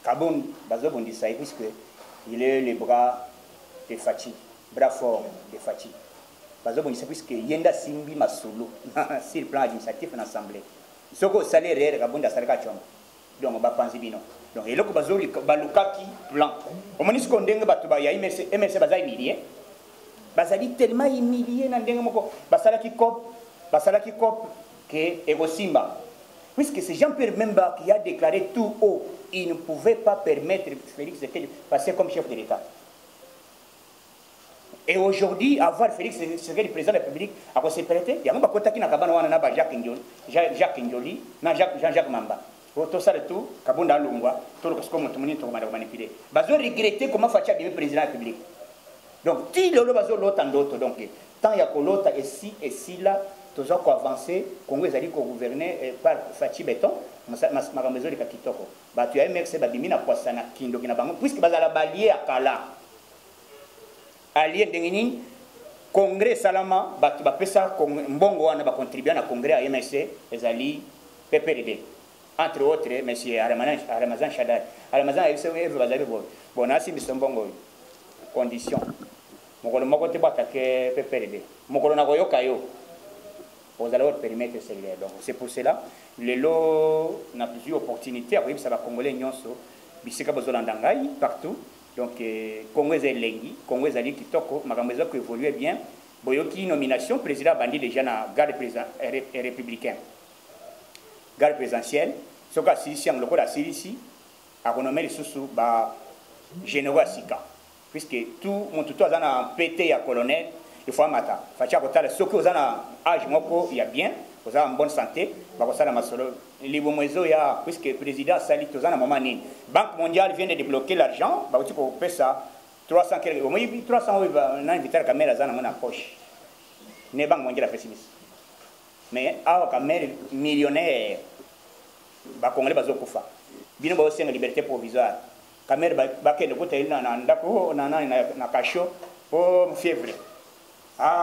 Kabon bazo bondisa puisque il est les bras de Fachi bras fort de Fachi bazo bondisa puisque yenda simbi masolo sur le plan administratif en assemblée soko salaire kabonda salaka chombo donc ba panzi bino donc eloko bazoli balukaki plan omonisiko ndenge bato ba ya MRC bazali humilié bazali tellement humilié na ndenge moko basalaki cop que Egosimba puisque c'est Jean-Pierre Memba qui a déclaré tout haut il ne pouvait pas permettre Félix Tshisekedi de passer comme chef de l'État. Et aujourd'hui, avoir Félix Tshisekedi président de la République, à quoi c'est prêté? Il y a un peu de temps Jacques Ndioli, Jean-Jacques Mamba. Tout ça, tout, Kabunda Lungwa, tout le monde a manipulé. Bazo regretter comment Facha est président de la République. Donc, si le bazo l'autre d'autres, donc, tant il y a que l'autre ici, là, tous ont avancé, Congo est allé gouverner par Fachi Béton, ma maison de Kakitoko. Bah, tu as MRC Babimina Poissana, Kindo, puisque Bazala Balié à Kala. Allié Dengini, Congrès Salama, Bapesa, Mbongo, on a contribué à Congrès à MRC, les alliés, PPRD. Entre autres, M. Aramazan Chadar. Aramazan, bon, ainsi, M. Mbongo, condition. Mokolo moko te batake PPRD. Mokolo na koyo kayo. Vous allez votre périmètre cellulaire. Donc c'est pour cela le lot n'a plusieurs opportunités. Après ça va Congolais nyonso bisika bozolandangai partout. Donc Congolais lengi, Congolais ali kitoko, makambezo ko évoluer bien. Boyoki nomination président bandi déjà na garde président républicain. Garde présidentielle, soka sisi ang lokola sisi a renommé susu ba généraux sika. Puisque tout mon tuto azana pété ya colonel, il faut matin. Facha kotala soki ozana âge moko il y a bien, vous avez en bonne santé, ba kosala masolo libo mwezo ya puisque président sali tozana moment ni. Banque mondiale vient de débloquer l'argent, ba uti ko pesa 300 quelques au moins 300 na inviter caméra zana mona poche. Ne banque mondiale a fait mais awa kamere millionnaire ba congolais bazo kufa bino ba osenga liberté provisoire kamere ba kende ko tayina na ndako na kasho o fièvre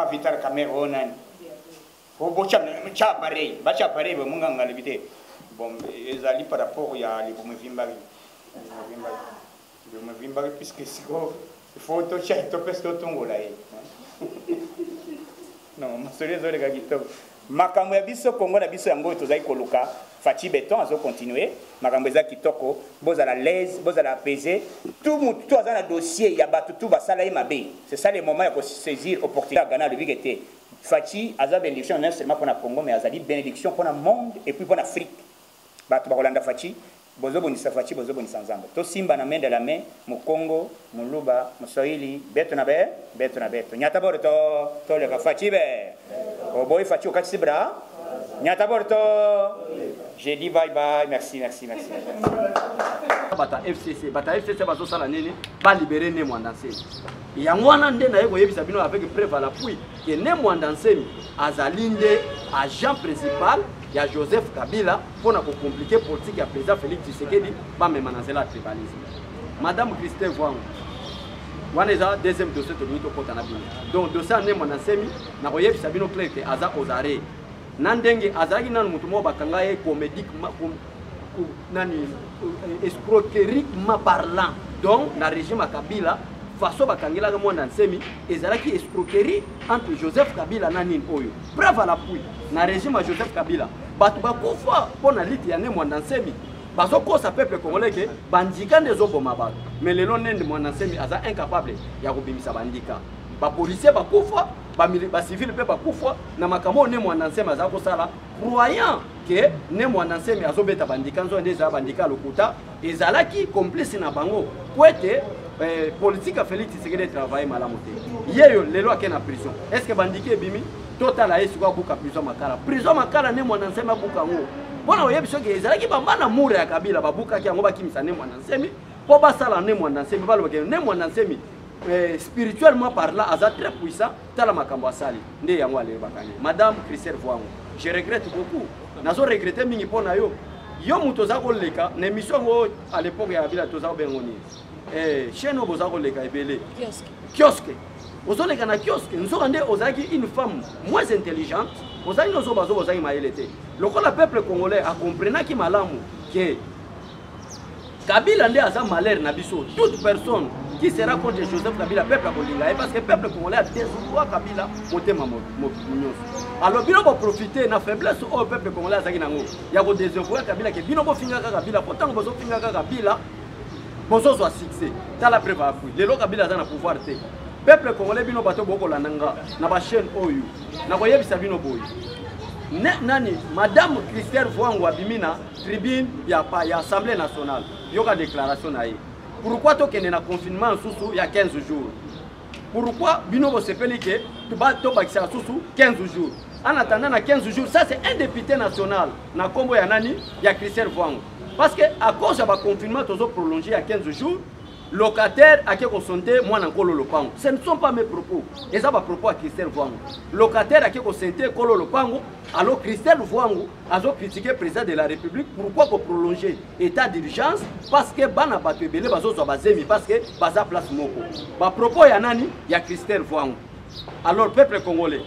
vital kamere o nani o bocha cha pareil ba cha pareil ba munga ngalibité bon ezali par rapport ya li bomvimba puisque siko il faut to cha to pesto tongola non masori zo lega gito makambo ya biso Kongo na biso yango tozali koluka Fachi Béton azo continuer makambo eza kitoko bozala l'aise bozala apaiser tout mutu azana dossier ya batu tout basala mabe c'est ça le moment ya ko saisir opportunité gana le vigete Fachi aza bénédiction non seulement pour na Congo mais azali bénédiction pour na monde et puis pour l'Afrique batu bakolanda Fachi bozo bonisa Fachi bozo bonisa nzambe to simba na main de la main mu Congo mu Luba mu Swahili beto na beto nyata borto to le Fachi be o boy Fachi o katsi bra nyata borto j'ai dit bye bye merci bata FCC bazo sala nini ba libérer ne mwandanse yango wana nde na yeko yebisa bino avec preuve à l'appui que ne mwandanse azalinde agent principal ya Joseph Kabila pour na compliquer politique ya président Félix Tshisekedi ba même na zela tribalisme madame Christelle Voang wana eza deuxième dossier to nito kota na bino donc dossier ne mwandanse na koyebisa bino clair que aza ozare nandenge azaki nanu mutu mo bakanga ye comédique nani escroqueriquement parlant donc na régime Kabila façon bakangela mwana nsemi ezalaki escroquerie entre Joseph Kabila na nini oyo preuve à l'appui na régime Joseph Kabila batu bakufa pona liti ya ne mwana nsemi bazokosa peuple congolais ke bandika ndezoboma bato mais lelo nende mwana nsemi aza incapable ya kobimisa bandika ba policier bakufa ba civil pe bakufa na makambo ne mwana nsemi aza kosala croyant que ne mwana nsemi azobeta bandika nzo ndeza bandika lokuta ezalaki complice na bango kwete politique a Félix Tshisekedi travailler malamu te yeyo lelo akena prison est-ce que bandike bimi total a esiko buka prison makala ne mwana nsemi buka ngo bona oyebiso ke ezalaki bambana mure ya Kabila babuka ki ngo bakimisa ne mwana nsemi po basala ne mwana nsemi balo ke ne mwana nsemi spirituellement parlant aza très puissant tala makambo asali nde yango ale bakani madame Christelle Voango je regrette beaucoup nazo regretter mingi pona yo muto za koleka na émission ngo à l'époque ya Kabila toza bengoni chez nous boza koleka ebele kiosque ozoleka na kiosque nzoka nde ozaki une femme moins intelligente ozaki nozo bazo bozaki maelete lokola peuple congolais a comprenant ki malamu que Kabila nde aza malheur na biso toute personne qui sera contre Joseph Kabila peuple a kolinga parce que peuple congolais a désouvert Kabila motema nyonso alors bino bo profiter na faiblesse au peuple congolais azaki nango ya ko désouvert Kabila ke bino bo finga Kabila pourtant bozo finga Kabila bozo soit succès tala preuve à fouille lelo Kabila za na pouvoir te peuple congolais bino bato boko lananga na ba chaîne oyo na koyebisa bino boyo nani madame Christelle Voango abimina tribune ya assemblée nationale yoka déclaration na ye pourquoi tokende na confinement susu ya 15 jours pourquoi bino bo sepeli ke to bakisa susu 15 jours en attendant na 15 jours ça c'est un député national na kombo ya nani ya Christelle Voango parce que à cause de ba confinement tozo prolongé à 15 jours locataire a qui consenté moi n'encolo le pango. Ce ne sont pas mes propos. Et ça va propos à Christelle Voango. Locataire a qui consenté colo le pango. Alors Christelle Voango a critiqué le président de la République. Pourquoi qu'on prolonger état d'urgence? Parce que bana batu belé bazo so bazemi parce que baza place moko. Ba propos ya nani ya Christelle Voango. Alors peuple congolais.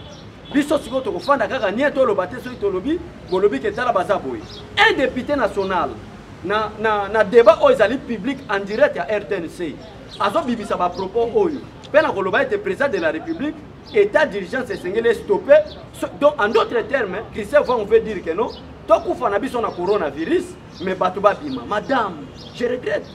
Biso siko to kofanda kaka nieto lo baté so itolobi bolobi ke tala baza boy. Un député national na débat oizali public en direct à RTNC azo bibisa ba propos oyo pena koloba était président de la République état d'urgence esengeli stopper donc en d'autres termes Christelle Voango veut dire que non tokufa na biso na coronavirus mais bato babima madame je regrette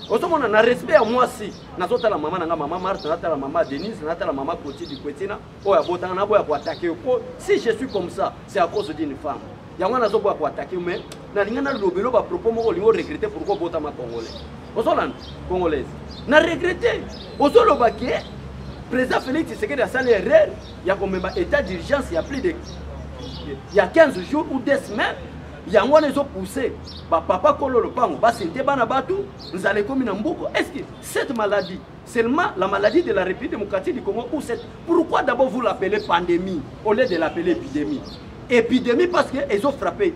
osomona na respect à moi si nazota la maman nga maman Marthe nazota la maman Denise nazota la maman Clotilde Kwetina oya botanga na boya ko attaquer ko si je suis comme ça c'est à cause d'une femme yango nazo boya ko attaquer mais na lingana lobelo ba propos moko lingo regretter pourquoi bota ma congolais osolan congolaise na regretter osoloba ke président Félix Tshisekedi a sali erreur ya komeba état d'urgence il y a plus de il y a 15 jours ou 2 semaines yango les ont poussé ba papa kolo le pango ba sente bana batu nous allons comme na mboko est-ce que cette maladie seulement la maladie de la République démocratique du Congo ou cette pourquoi d'abord vous l'appelez pandémie au lieu de l'appeler épidémie épidémie parce qu'ils ont frappé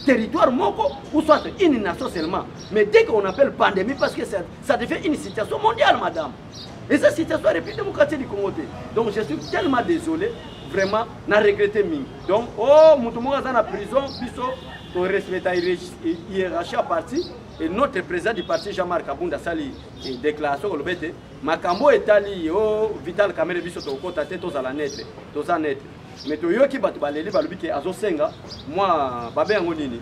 territoire moko ou soit une nation seulement. Mais dès qu'on appelle pandémie, parce que ça devient une situation mondiale, madame. Et cette situation est République démocratique du Congo. Donc je suis tellement désolé, vraiment, n'a regretté ming. Donc, oh, Moutoumouga dans la prison, biso, on respecte la hiérarchie à parti. Et notre président du parti, Jean-Marc Abunda Sali, déclaration au Lobete, Makambo est allé, oh, Vital Kamere biso, to kota te, to zala net, to za net. Mais to yoki batu baleli balubi ke azo senga, moi, babé angonini,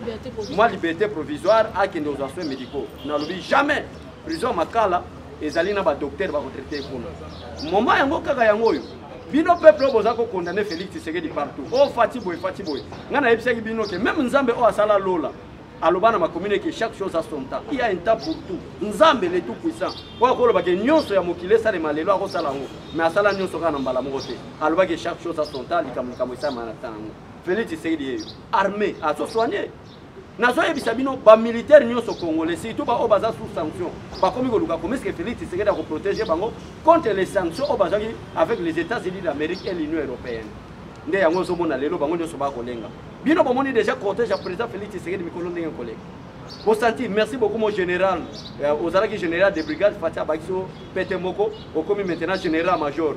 moi liberté provisoire, a kende aux soins médicaux. N'a lobi jamais, prison makala, et zalina ba docteur va retraiter kuna. Moment yango kaka yango yo. Bino peuple boza ko condamner Félix Tshisekedi partout. Oh Fati boy. Ngana yebisaki bino ke même Nzambe o asala lola. Alobana ma commune que chaque chose a son temps. Il y a un temps pour tout. Nzambe le tout puissant. Kwa ko loba ke nyonso ya mokile sale malelo a ko sala ngo. Mais asala nyonso kana mbala mokote. Aloba ke chaque chose a son temps likamukamo isa manatanga. Félix Tshisekedi armée a so soigner. Nazo yebisa bino ba militaire nyonso congolais surtout ba obaza sous sanction. Ba komi ko luka komi que Félix Tshisekedi ko protéger bango contre les sanctions obaza avec les États-Unis d'Amérique et l'Union européenne. Nde yango zo mona lelo bango nyonso ba kolenga. Bino ba moni déjà cortège à président Félix Tshisekedi mikolo ndenge collègue. Bo senti merci beaucoup mon général ozalaki général de brigade Fatia Bakiso Pete Moko au komi maintenant général major.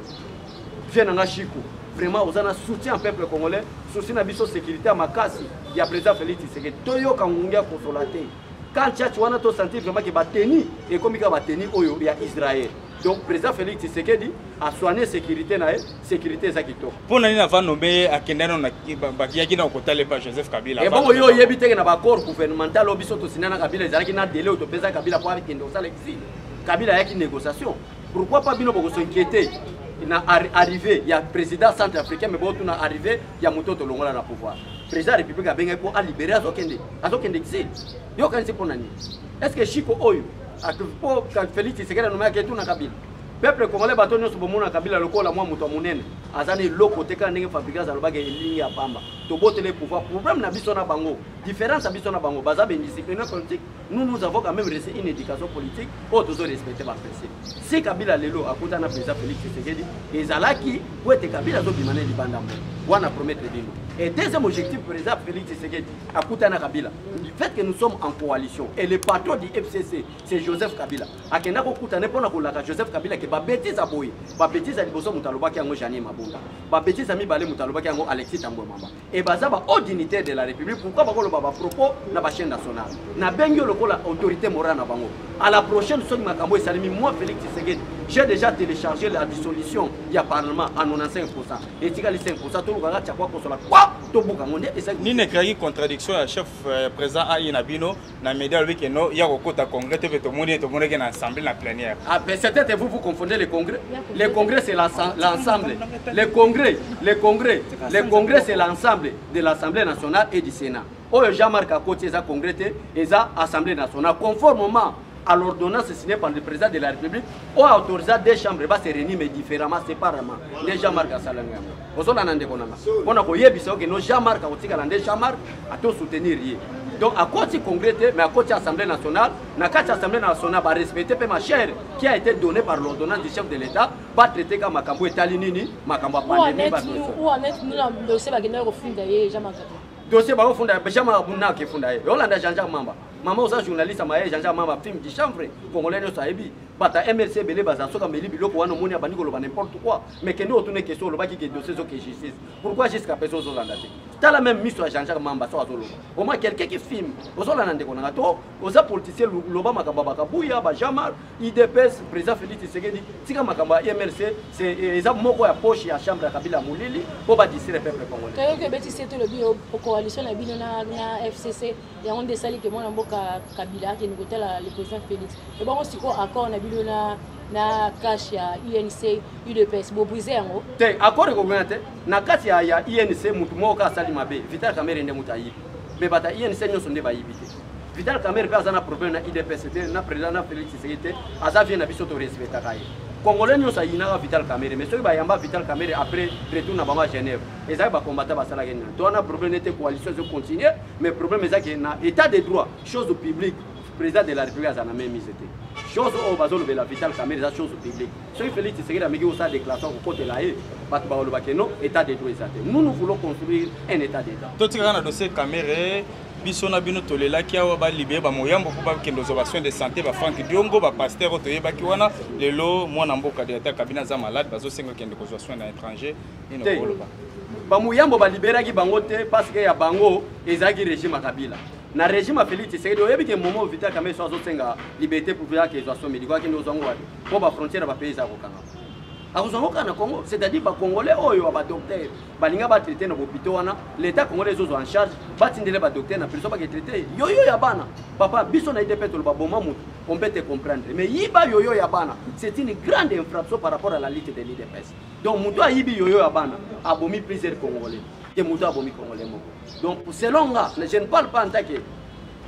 Vienanga Chico. Vraiment, vous avez soutien au peuple congolais, soutien à la sécurité à Makasi, il y a président Félix Tshisekedi. Toyo Kangunga consolaté. Quand tu as senti vraiment qu'il va tenir, et comme il va tenir, il y a Israël. Donc, président Félix Tshisekedi a soigné la sécurité, sécurité Zakito. Pour nous, nous avons nommé à Kendano, Bakiaki, au côté de Joseph Kabila. Et bon, il y a un accord gouvernemental, au biso to Sinana Kabila, il y a un délai au président Kabila pour avec l'exil. Kabila a une négociation. Pourquoi pas Bino pour s'inquiéter? Il est arrivé, il y a le président centrafricain, mais bon, il est arrivé, il y a Moutoto Longola dans le pouvoir. Le président de la République a bien pour libérer Azokende exil. Est-ce que Chico Oyo, quand Félix Tshisekedi a nommé Aketou Kabila, peuple congolais bato nyonso bomona Kabila lokola mwa muto munene azani loko teka ndenge fabrika za lobage ligne ya pamba to botele pouvoir problème na biso na bango différence na biso na bango baza ben discipline politique nous avons quand même reçu une éducation politique pour tous respecter par principe si Kabila lelo akuta na président Félix Tshisekedi ezalaki pour être Kabila zo bimane libanda mo wana promettre dino et deuxième objectif président Félix Tshisekedi akuta na Kabila du fait que nous sommes en coalition et le patron du FCC c'est Joseph Kabila akenda ko kutana pona ko laka Joseph Kabila ba bêtise aboyi ba bêtise liboso mutalobaki yango Janie Mabunda ba bêtise ami balé mutalobaki yango Alexis Tambwe Mamba et baza ba haut dignitaire de la République pourquoi ba koloba ba propos na ba chaîne nationale na bengi lokola autorité morale na bango à la prochaine soki makambo esalimi moi Félix Tshisekedi j'ai déjà téléchargé la dissolution du Parlement à 95% et tika les 5% tout le gars tchakwa kosola quoi to buka ngonde et ça ni ne créer contradiction à chef président a Nabino na média lui que no ya kokota congrès te to moni que na assemblée na plénière ah ben peut-être vous confondez les congrès. Les congrès c'est l'ensemble. Les congrès c'est l'ensemble de l'Assemblée nationale et du Sénat. Oh Jean-Marc à côté ça congrès et ça Assemblée nationale conformément à l'ordonnance signée par le président de la République, on a autorisé des chambres va se réunir mais différemment, séparément. Les Jean-Marc à Salanga. On a que nos Jean-Marc à tout soutenir. Donc à côté congrès, mais à côté Assemblée nationale, na côté Assemblée nationale va respecter ma chère qui a été donnée par l'ordonnance du chef de l'État, pas traiter comme Makambo et Talinini, Makambo pandémie. Où en est-nous dans le dossier Wagner au fond d'ailleurs, Jean-Marc? Dossier au fond d'ailleurs, Jean-Marc Abuna qui est fond d'ailleurs. On a Jean-Jacques Mamba. Maman aux journalistes à Jean-Jacques Mamba film du chanvre, congolais no sahibi. Bata MLC belé baza soka meli biloko wana moni abani ko loba n'importe quoi. Mais que nous retourner question loba qui est dossier zo que justice. Pourquoi jusqu'à personne zo landate? T'as la même mise sur Jean-Jacques Mamba so azolo. Au moins quelqu'un qui filme. Ozo la nande konanga to, oza politicien loba makamba bakabuya ba Jamar, IDPS président Félix Tshisekedi, tika makamba MLC c'est exemple moko ya poche ya chambre ya Kabila Mulili pour ba distraire le peuple congolais. Que beti c'est le bio pour coalition la bino na FCC ya on desali que moi na mboka Kabila qui nous le président Félix. Et bon aussi quoi accord na na cash ya INC UDPS bo briser yango te accord ko ngate na kati ya INC mutu moko asali mabe Vital Kamerhe nde mutayi be bata INC nyoso nde bayibite Vital Kamerhe pe azana problème na IDPS na président na Félix Tshisekedi azavie na biso to respecta kai Congolais nyoso yina Vital Kamerhe mais soki bayamba Vital Kamerhe après retour na bango à Genève ezali ba combattre basala gena to na problème était coalition se continuer mais problème ezaki na état de droit chose publique président de la République a même mise. Chose au bazol de la Vital Caméra, chose publique. Ce qui Félix Tshisekedi a mis au sein déclaration au côté là, état de droit. Nous voulons construire un état d'État. Tout ce qu'on a dossier caméra, bisona bino tolela ki awa ba libé ba moyambo pour ba kendo observation de santé ba Frank Diongo ba pasteur otoye ba kiwana lelo mwana mboka directeur cabinet za malade bazo sengo kendo observation na étranger ino koloba. Ba moyambo ba libéraki bango te parce que ya bango ezaki régime à Kabila. Na régime Félix Tshisekedi oyebi ke moment Vital Kamerhe so azosenga liberté pour faire que observation médicale kendo zongo wadi po ba frontière ba pays za kokanga. Akuzongoka na Congo, c'est-à-dire ba Congolais oyo ba docteur balinga ba traiter na hôpital wana l'état congolais zo en charge ba tindele ba docteur na prison ba traiter yoyo ya bana papa biso na IDP to ba boma mutu on peut te comprendre mais yiba yoyo ya bana c'est une grande infraction par rapport à la lutte de l'IDPS donc mutu a yibi yoyo ya bana abomi plusieurs Congolais que mutu abomi Congolais moko donc selon nga je ne parle pas en tant que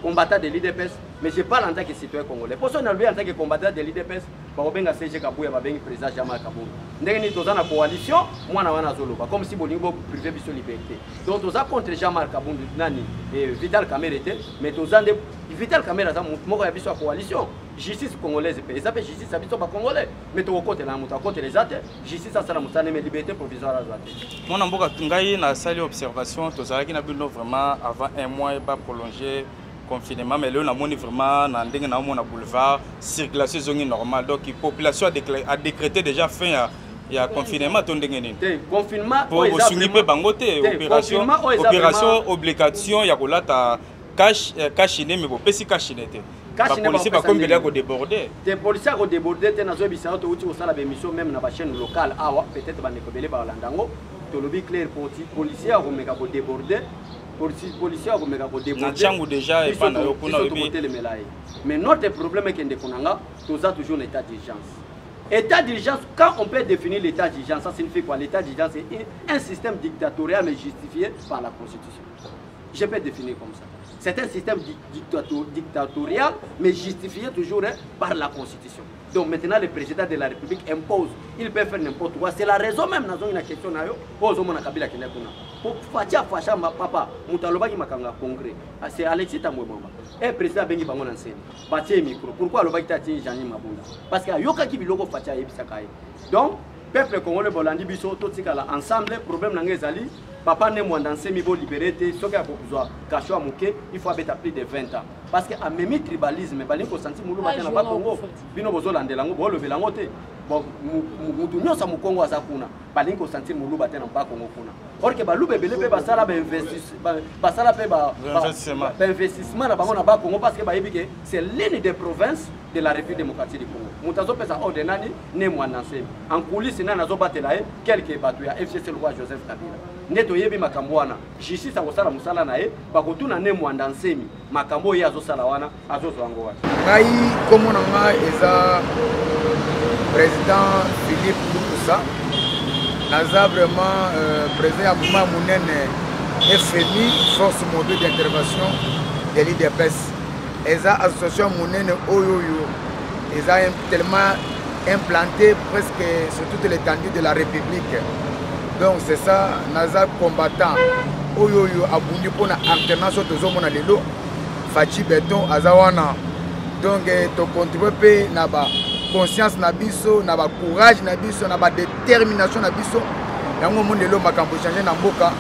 combattant de l'IDPS, mais je parle en tant que citoyen congolais. Pour ça, on a en tant que combattant de l'IDPS, on a CG Kabouya, on a président Jamal Kaboul. Nous sommes dans la coalition, moi, on comme si on avait privé de liberté. Donc, on a contre Jamal Kaboul, Vital Kamerhe, mais on a Vital Kamerhe, on a la coalition. Justice congolaise, ils appellent justice habitant pas congolais. Mais tu côté là, tu côté les athées, justice à Salamoussane, mais liberté provisoire à Zouate. Mon amboka Tungaï, na salle observation, tu as vu vraiment avant un mois, pas prolongé. Confinement, mais là on a vraiment dans boulevard circulation zone normale donc la population a décrété déjà fin il y a confinement ton confinement pour souligner bangote opération obligation ya kolata cash mais pesi cash nete les policiers pas comme bien déborder les policiers ont débordé te nazo bisao to uti osala ba émission même na ba chaîne locale awa peut-être ba nekobele ba landango to lobi clair policiers ont meka ko déborder policiers ont déborder déjà et pas mais notre problème est que nous avons toujours l'état d'urgence. État d'urgence, quand on peut définir l'état d'urgence, ça signifie quoi? L'état d'urgence est un système dictatorial mais justifié par la Constitution. Je peux définir comme ça. C'est un système dictatorial mais justifié toujours par la Constitution. Donc maintenant le président de la République impose, il peut faire n'importe quoi. C'est la raison même dans une question pour faire papa, congrès. C'est Alexis Tambouemamba. Et président Bengi Bango Nanseni. Bâti micro. Pourquoi le Bagdati Jani Mabunda? Parce qu'il y a Yoka qui biloko Fatia Ebisakaye. Donc, peuple congolais Bolandi Biso, tout ce ensemble, problème Nangezali. Papa ne mwanda nsemi bo liberté, ce qui a besoin cacho amuke, il faut habiter plus de 20 ans. Parce que à même tribalisme, bali ko senti mulu batena ba Congo, bino bozo landelango bo lever lango te. Bon mutu nyosa mu Congo azakuna, bali ko senti mulu batena ba Congo kuna. Or que balu bebele be basala ba investissement, basala pe ba investissement na bango na ba Congo parce que ba yebike c'est l'une des provinces de la République démocratique du Congo. Mutazo pesa ordinani ne mwanda nsemi. En coulisses na nazo batela quelques batu ya FCC le roi Joseph Kabila. Neto yebi makambo wana justice akosala musala na ye bakotuna ne mwanda nsemi makambo ye azosala wana azozwango wana ngai komona nga eza président Philippe Lukusa naza vraiment président ya mouvement munene FMI force mobile d'intervention de l'IDPS eza association munene oyoyo eza tellement implanté presque sur toute l'étendue de la République. Donc c'est ça, naza combattant oyoyo abundi pona alternance tozomona lelo Fachi Beton azawana. Donc to contribuer na ba conscience na biso, na ba courage na biso, na ba détermination na biso. Yango monde lelo makambo changer na mboka.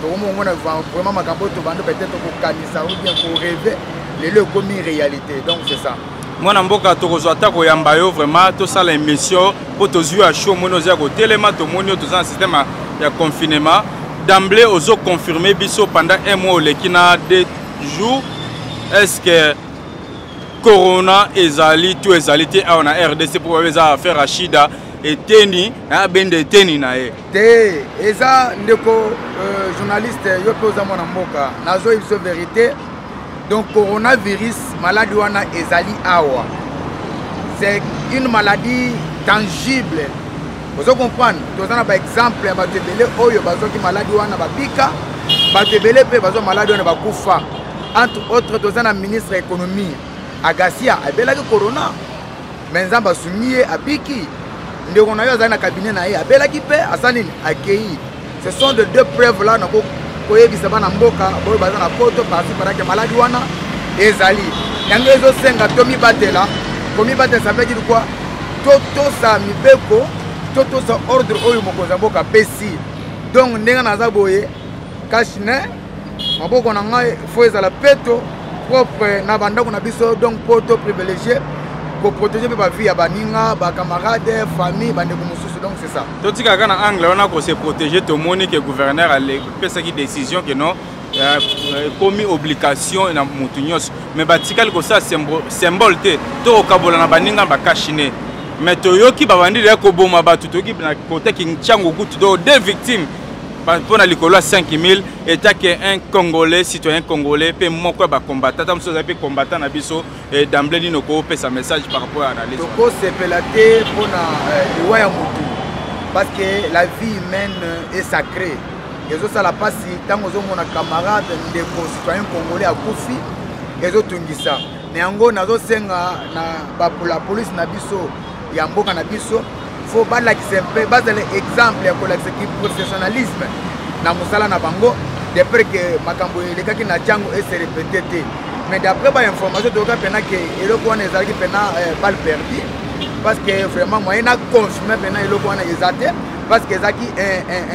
To mona vraiment makambo to bando peut-être ko kanisa ou bien ko rêver lelo comme réalité. Donc c'est ça. Moi namboka tokozwa ta koyamba yo vraiment to sala émission pour to jouer à chaud mono za ko telema to monio to un système de confinement d'emblée aux confirmé biso pendant un mois lekina 2 jours est-ce que corona ezali tout ezalité on a RDC pour faire Rachida et teni na bende teni na e te eza ndeko journaliste yo poza mona mboka nazo ibso vérité. Donc coronavirus, maladie wana ezali awa. C'est une maladie tangible. Vous comprenez? Vous avez un exemple, batebele oyo bazoki maladie wana babika, batebele pe bazo maladie wana bakufa. Entre autres, vous avez un ministre de l'économie, Agasia, abelaki corona. Mais nzamba soumié abiki. Ndeko na yo za na cabinet na ye, abelaki pe asanini accueilli. Ce sont de deux preuves là nako koyebisa bana mboka boyo baza na poto parce que maladi wana ezali yango ezosenga tomibatela komibatela ça veut dire quoi totosa mibeko totosa ordre oyo mokonzi ya mboka apesi donc ndenge naza boye kashine maboko na ngai fo ezala peto propre na bandako na biso donc po to privilégié pour protéger ba vie ya baninga ba camarades famille bandeko mosusu donc c'est ça totika kana angle on a ko se protéger to moni que gouverneur a pesa ki décision que non commis obligation na mutu nyos mais batikali ko ça symbole te to kabola na baninga ba kashine mais toyoki babandi ya ko boma batu toyoki na côté ki nchango kutu do deux victimes pour la likolo 5000 état que un congolais citoyen congolais peut moko ba combattant tam so pe combattant na biso et d'emblée ni noko pe sa message par rapport à l'analyse toko sepelate pour na liwa ya mutu parce que la vie humaine est sacrée ezo sala pasi tango zo mona camarade ndeko citoyen congolais akufi ezo tungisa ne yango nazo senga na ba la police na biso ya mboka na biso faut balakisa mpe bazala exemple ya kolakisa ki professionnalisme na musala na bango d'après que makambo elekaki na jango et se répéter te mais d'après ba information toka pena ke eloko wana ezalaki pena balle perdue parce que vraiment moyen na confirmer pena eloko wana ezate parce que ezaki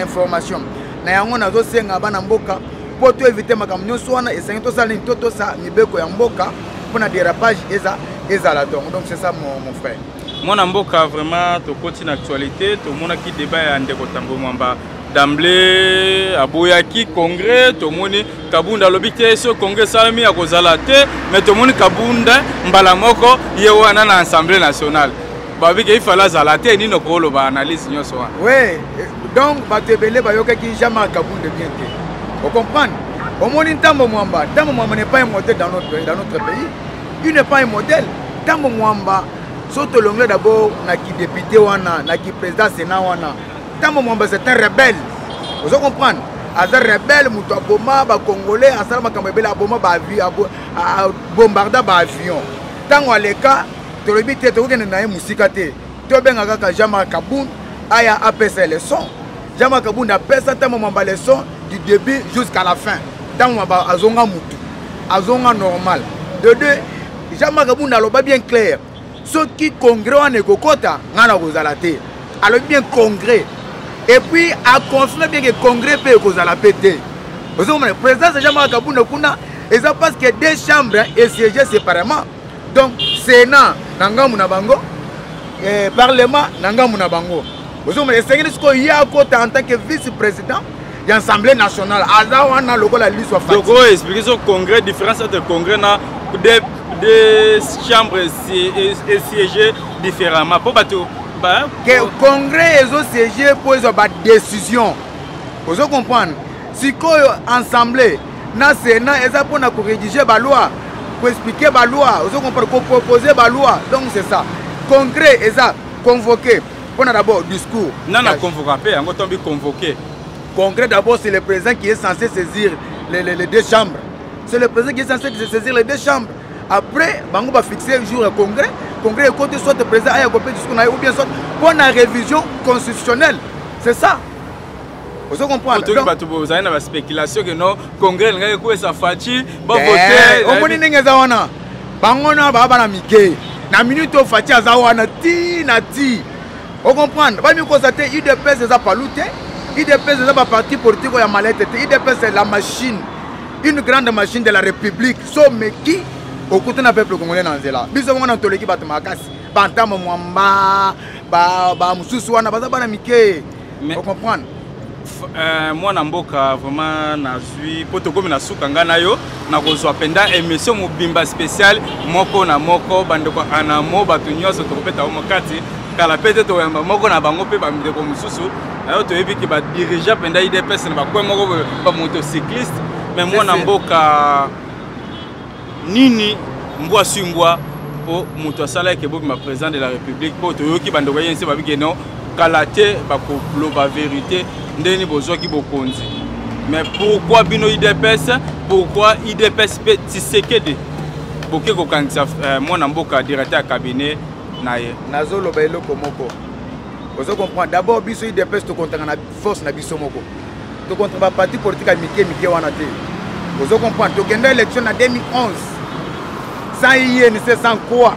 information na yango nazo senga bana mboka po to éviter makambo nyonso wana esengi to sala ntoto sa mibeko ya mboka pona dérapage ezala donc c'est ça mon frère. Mon amboka vraiment to continue actualité to mona ki débat ya ndeko Tambo Mwamba d'emblée aboyaki congrès to moni Kabunda lobité so congrès salami ya kozala te mais to moni Kabunda mbala moko ye wana na assemblée nationale babi ke ifala zala te ni no ko lo ba analyse nyonso wa ouais donc batebele bayoka ki jamais Kabunda bien te vous comprenez au moni Tambo Mwamba n'est pas un modèle dans notre pays il n'est pas un modèle Tambo Mwamba surtout l'anglais d'abord, qui député wana, qui président sénat wana. Tambo Mwamba c'est un rebelle. Vous comprenez? Un rebelle, mouto aboma, ba congolais, asala makambele aboma ba avion, bombarda ba avion. Tango aleka, to le bité to ngene na musika te. To benga kaka Jama Kaboun aya apesa leçon. Jama Kaboun apesa Tambo Mwamba leçon du début jusqu'à la fin. Tambo Mwamba azonga mutu, azonga normal. De deux, Jama Kaboun aloba bien clair. Ce qui congrès en ekokota ngana kozala te alors bien congrès et puis à confirmer bien que congrès peut kozala pété vous savez président c'est jamais Kabunda kuna et ça parce que deux chambres et siéger séparément donc sénat nanga muna bango et parlement nanga muna bango vous savez c'est ce qu'il y a kota en tant que vice-président de l'Assemblée nationale aza wana loko la liste soit faite donc expliquer ce congrès différence entre congrès na des chambres et siéger différemment pour bateau que congrès et siéger pour une décision vous comprenez si quoi assemblée na sénat et ça pour rédiger la loi pour expliquer la loi vous comprenez pour proposer la loi donc c'est ça congrès et ça convoqué pour d'abord discours non non convoqué on va convoqué congrès d'abord c'est le président qui est censé saisir les deux chambres c'est le président qui est censé saisir les deux chambres. Après, bango va fixer un jour un congrès. Congrès côté soit le président a copié du discours ou bien soit pour la révision constitutionnelle. C'est ça. Vous comprenez? Vous avez une spéculation que non, congrès n'a pas sa fatigue, va voter. On connaît les zawana. Bango na ba na mike. Na minute au fatigue zawana ti na ti. Vous comprenez? Ba mi constater IDPS ça pas lutter. IDPS ça pas parti politique ya malette. IDPS c'est la machine. Une grande machine de la République. Somme qui au côté d'un peuple congolais dans zela biso ngona toleki bato makasi Bantamo Mwamba ba mususu wana baza bana mike vous comprendre moi na mboka vraiment nazwi poto komi na suka ngana yo na kozwa penda émission mobimba spécial moko na moko bandeko anamo bato nyonso tokopeta o mokati kala pete to yamba moko na bango pe ba ndeko mususu ayo to yebi ki ba dirigeant penda IDPS na ba kwa moko ba motocycliste mais moi na mboka nini mbwa simbwa po muto asala ke bobi ma président de la République po to yoki bandoko yense ba biki non kalate ba ko loba vérité ndeni bozoki bokonzi mais pourquoi bino IDPS pourquoi IDPS pe Tshisekedi boke ko kanisa mwana mboka directeur cabinet na ye nazolo ba eloko moko vous comprenez d'abord biso IDPS to kontanga na force na biso moko to contre ba parti politique mike wana te vous comprenez to kenda élection en 2011 sans INC, sans quoi.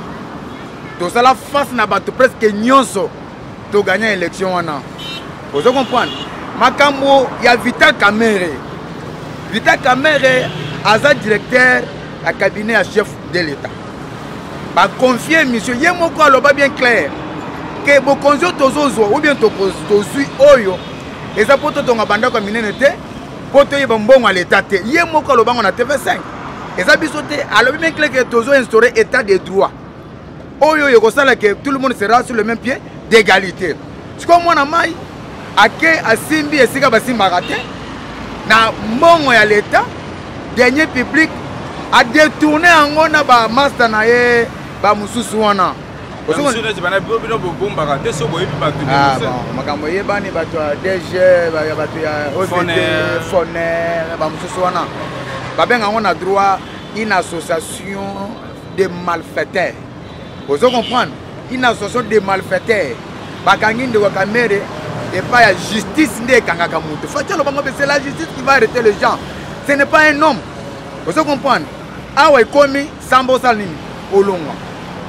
Tout ça la face n'a pas presque nyonso to gagner l'élection. Vous comprenez? Makambo, il y a Vital Kamere. Vital Kamere, Aza directeur à cabinet à chef de l'État. Bah confier monsieur, il y a mon quoi bien clair. Que vos conjoints tozozo ou bien tozui oyo. Et ça pour ton abandon comme minete, pour te y bon à l'État. Il y a mon quoi le banc on a TV5. Et ça bisoté, alors bien clair que tozo instauré état de droit. Oyo yo kosala que tout le monde sera sur le même pied d'égalité. C'est comme moi na mai. Ake asimbi esika basimba raté na mbongo ya l'État dernier public a détourné angona ba master na ye ba mususu wana makambo yebani bato ya DG bato ya OVD Foner ba mususu wana babenga ngona droit une association de malfaiteurs. Vous comprenez? Une association de malfaiteurs bakangi de Kamere. Et pas la justice, c'est la justice qui va arrêter les gens. Ce n'est pas un homme. Vous comprenez? Ah ouais, commis Sambo Salim Olonga.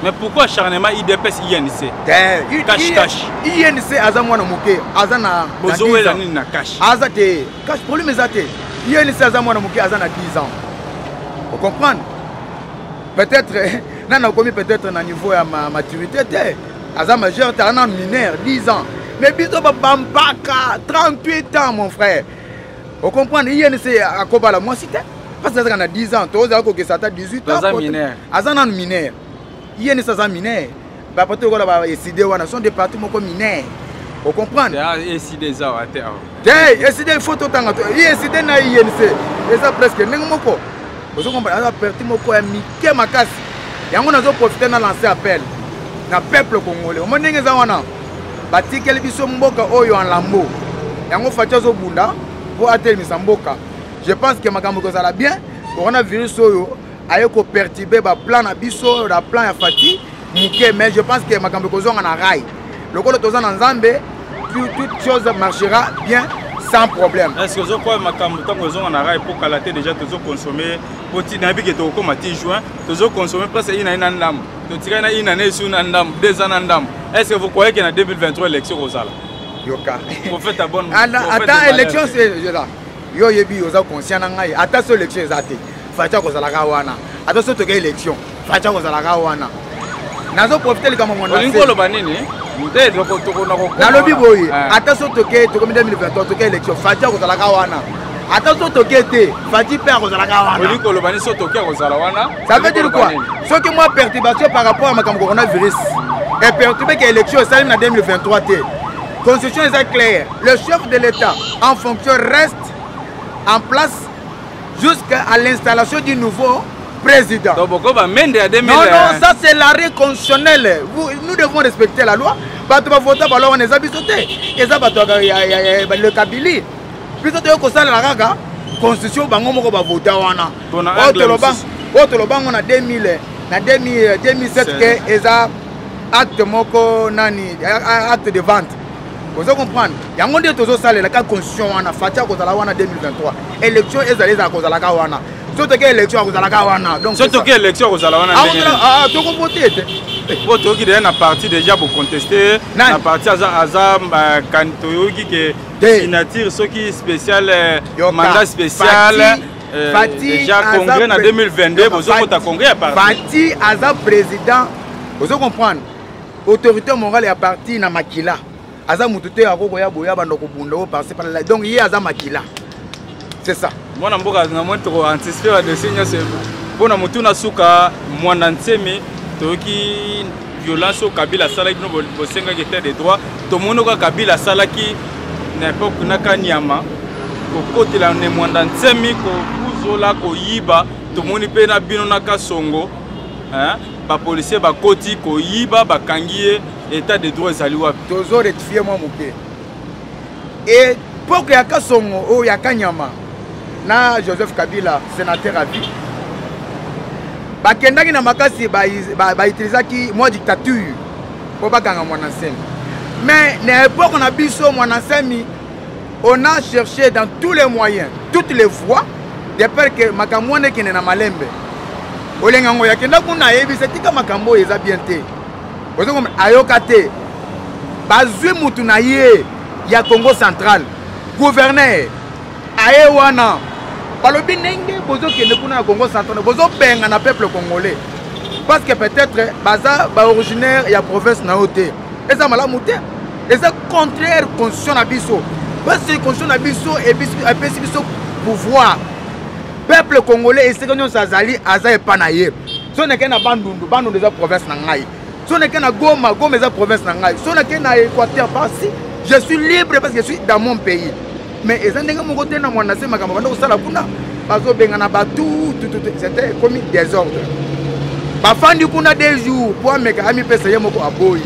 Mais pourquoi acharnement IDPS INC? Cache. INC Azamwana Mouké, Azana. Bozoé na cache. Azate, cache pour lui, mais Azate. INC Azamwana Mouké, Azana 10 ans. Vous comprenez? Peut-être, n'a commis peut-être à niveau de ma maturité. Azam majeur, t'as un mineur, 10 ans. Mais biso bambaka 38 ans mon frère. Vous comprenez? INC à Kobala moi cité parce que ça a 10 ans, toi que ça a 18 ans. Azan mineur. INC ça mineur. Ba poto ko ba décider wana son département comme mineur. Vous comprenez? décider ça à terre. Décider photo tanga. Décider na INC. Et ça presque ngomoko. Vous comprenez? Ça perti moko ya mike makasi. Yango nazo profiter na lancer appel na peuple congolais. Au monde ngeza wana. Batikeli biso mboka oyo en lambo yango fatia zo bunda pour atelemisa mboka. Je pense que makambo kozala bien coronavirus oyo aye ko perturber ba plan na biso la plan ya fati muke, mais je pense que makambo kozonga na rail lokolo tozana nzambe toute chose marchera bien sans problème. Est-ce que vous avez makambo tango zonga na rail pour kalater déjà tozo consommer pour ti na bi que to ko mati juin tozo consommer presque ina ndam to tika na ina ne su na ndam 2 ans na ndam. Est-ce que vous croyez qu'il y a 2023 élection au Zala? Yoka. Vous faites la bonne. Attends, élection c'est là. Yo yebi oza conscient ngai. Attends cette élection ezate. Facha ko zala kawana. Attends cette élection. Facha ko zala kawana. Nazo profiter le kama mwana. Olingo lo banini? Mudé doko toko na ko. Na lobi boy. Attends cette to comme 2023 to élection. Facha ko zala kawana. Attends cette te. Fati père ko zala kawana. Olingo lo banini so to ko zala wana. Ça veut dire quoi? Ce que moi perturbation par rapport à ma coronavirus. Et perturbé que l'élection est en 2023. La constitution est claire. Le chef de l'État en fonction reste en place jusqu'à l'installation du nouveau président. Non, ça c'est l'arrêt constitutionnel. Nous devons respecter la loi. On est habitués. Et ça, le Kabili. Plutôt que ça, la constitution, on va voter. On a 2007 et ça. Acte moko nani acte de vente. Vous comprenez? Yango nde tozo sala la constitution wana fatia ko zala wana 2023. Élection ezali za ko zala ka wana. Soto ke élection ko zala ka wana. Donc soto ke élection ko zala wana. Ah to ko voter. Voto ki na parti déjà pour contester na parti azam kantoyoki ke signature soki spécial mandat spécial déjà congrès en 2022 bozo ko ta congrès à parti. Fati aza président. Vous comprenez? Autorité morale est partie na makila. Aza mututé a boya bando ko bundo passer par là. Donc il y a aza makila. C'est ça. Moi na mboka na moi to anticiper de signe c'est pour na mutuna suka mwana nsemi to ki violence au Kabila sala ki no bosenga ki des droits to mono ka Kabila sala ki n'importe na kanyama ko côté la ne mwana nsemi ko kuzola ko yiba to moni pe na bino na kasongo hein. Les policiers ba koti ko yiba ba kangié état de droit ezali wapi tozo rectifier moi moké et pour que yaka songo o yaka nyama na Joseph Kabila sénateur à vie ba kendaki na makasi ba utilisaki moi dictature pour ba kanga mwana nsemi mais na époque on a biso mwana nsemi on a cherché dans tous les moyens toutes les voies de peur que makamone qui na malembe olengango ya kenda kuna yebisa tika makambo eza bien te ozo comme ayoka te bazwi mutu na ye ya Congo central gouverneur aye wana balobi ndenge bozo kende kuna na Congo central bozo benga na peuple congolais parce que peut-être baza ba originaire ya province na ote eza malamu te eza contraire constitution na biso parce que constitution na biso et biso pouvoir peuple congolais et sekonyo sazali aza epana ye so neke na bandundu eza province na ngai so neke na Goma eza province na ngai so neke na Équateur parti je suis libre parce que je suis dans mon pays mais eza ndenge moko te na mwana se makambo banda kosala kuna bazo benga na batu tout c'était comme désordre bafandi kuna des jours pour ameka ami pesa ye moko aboyi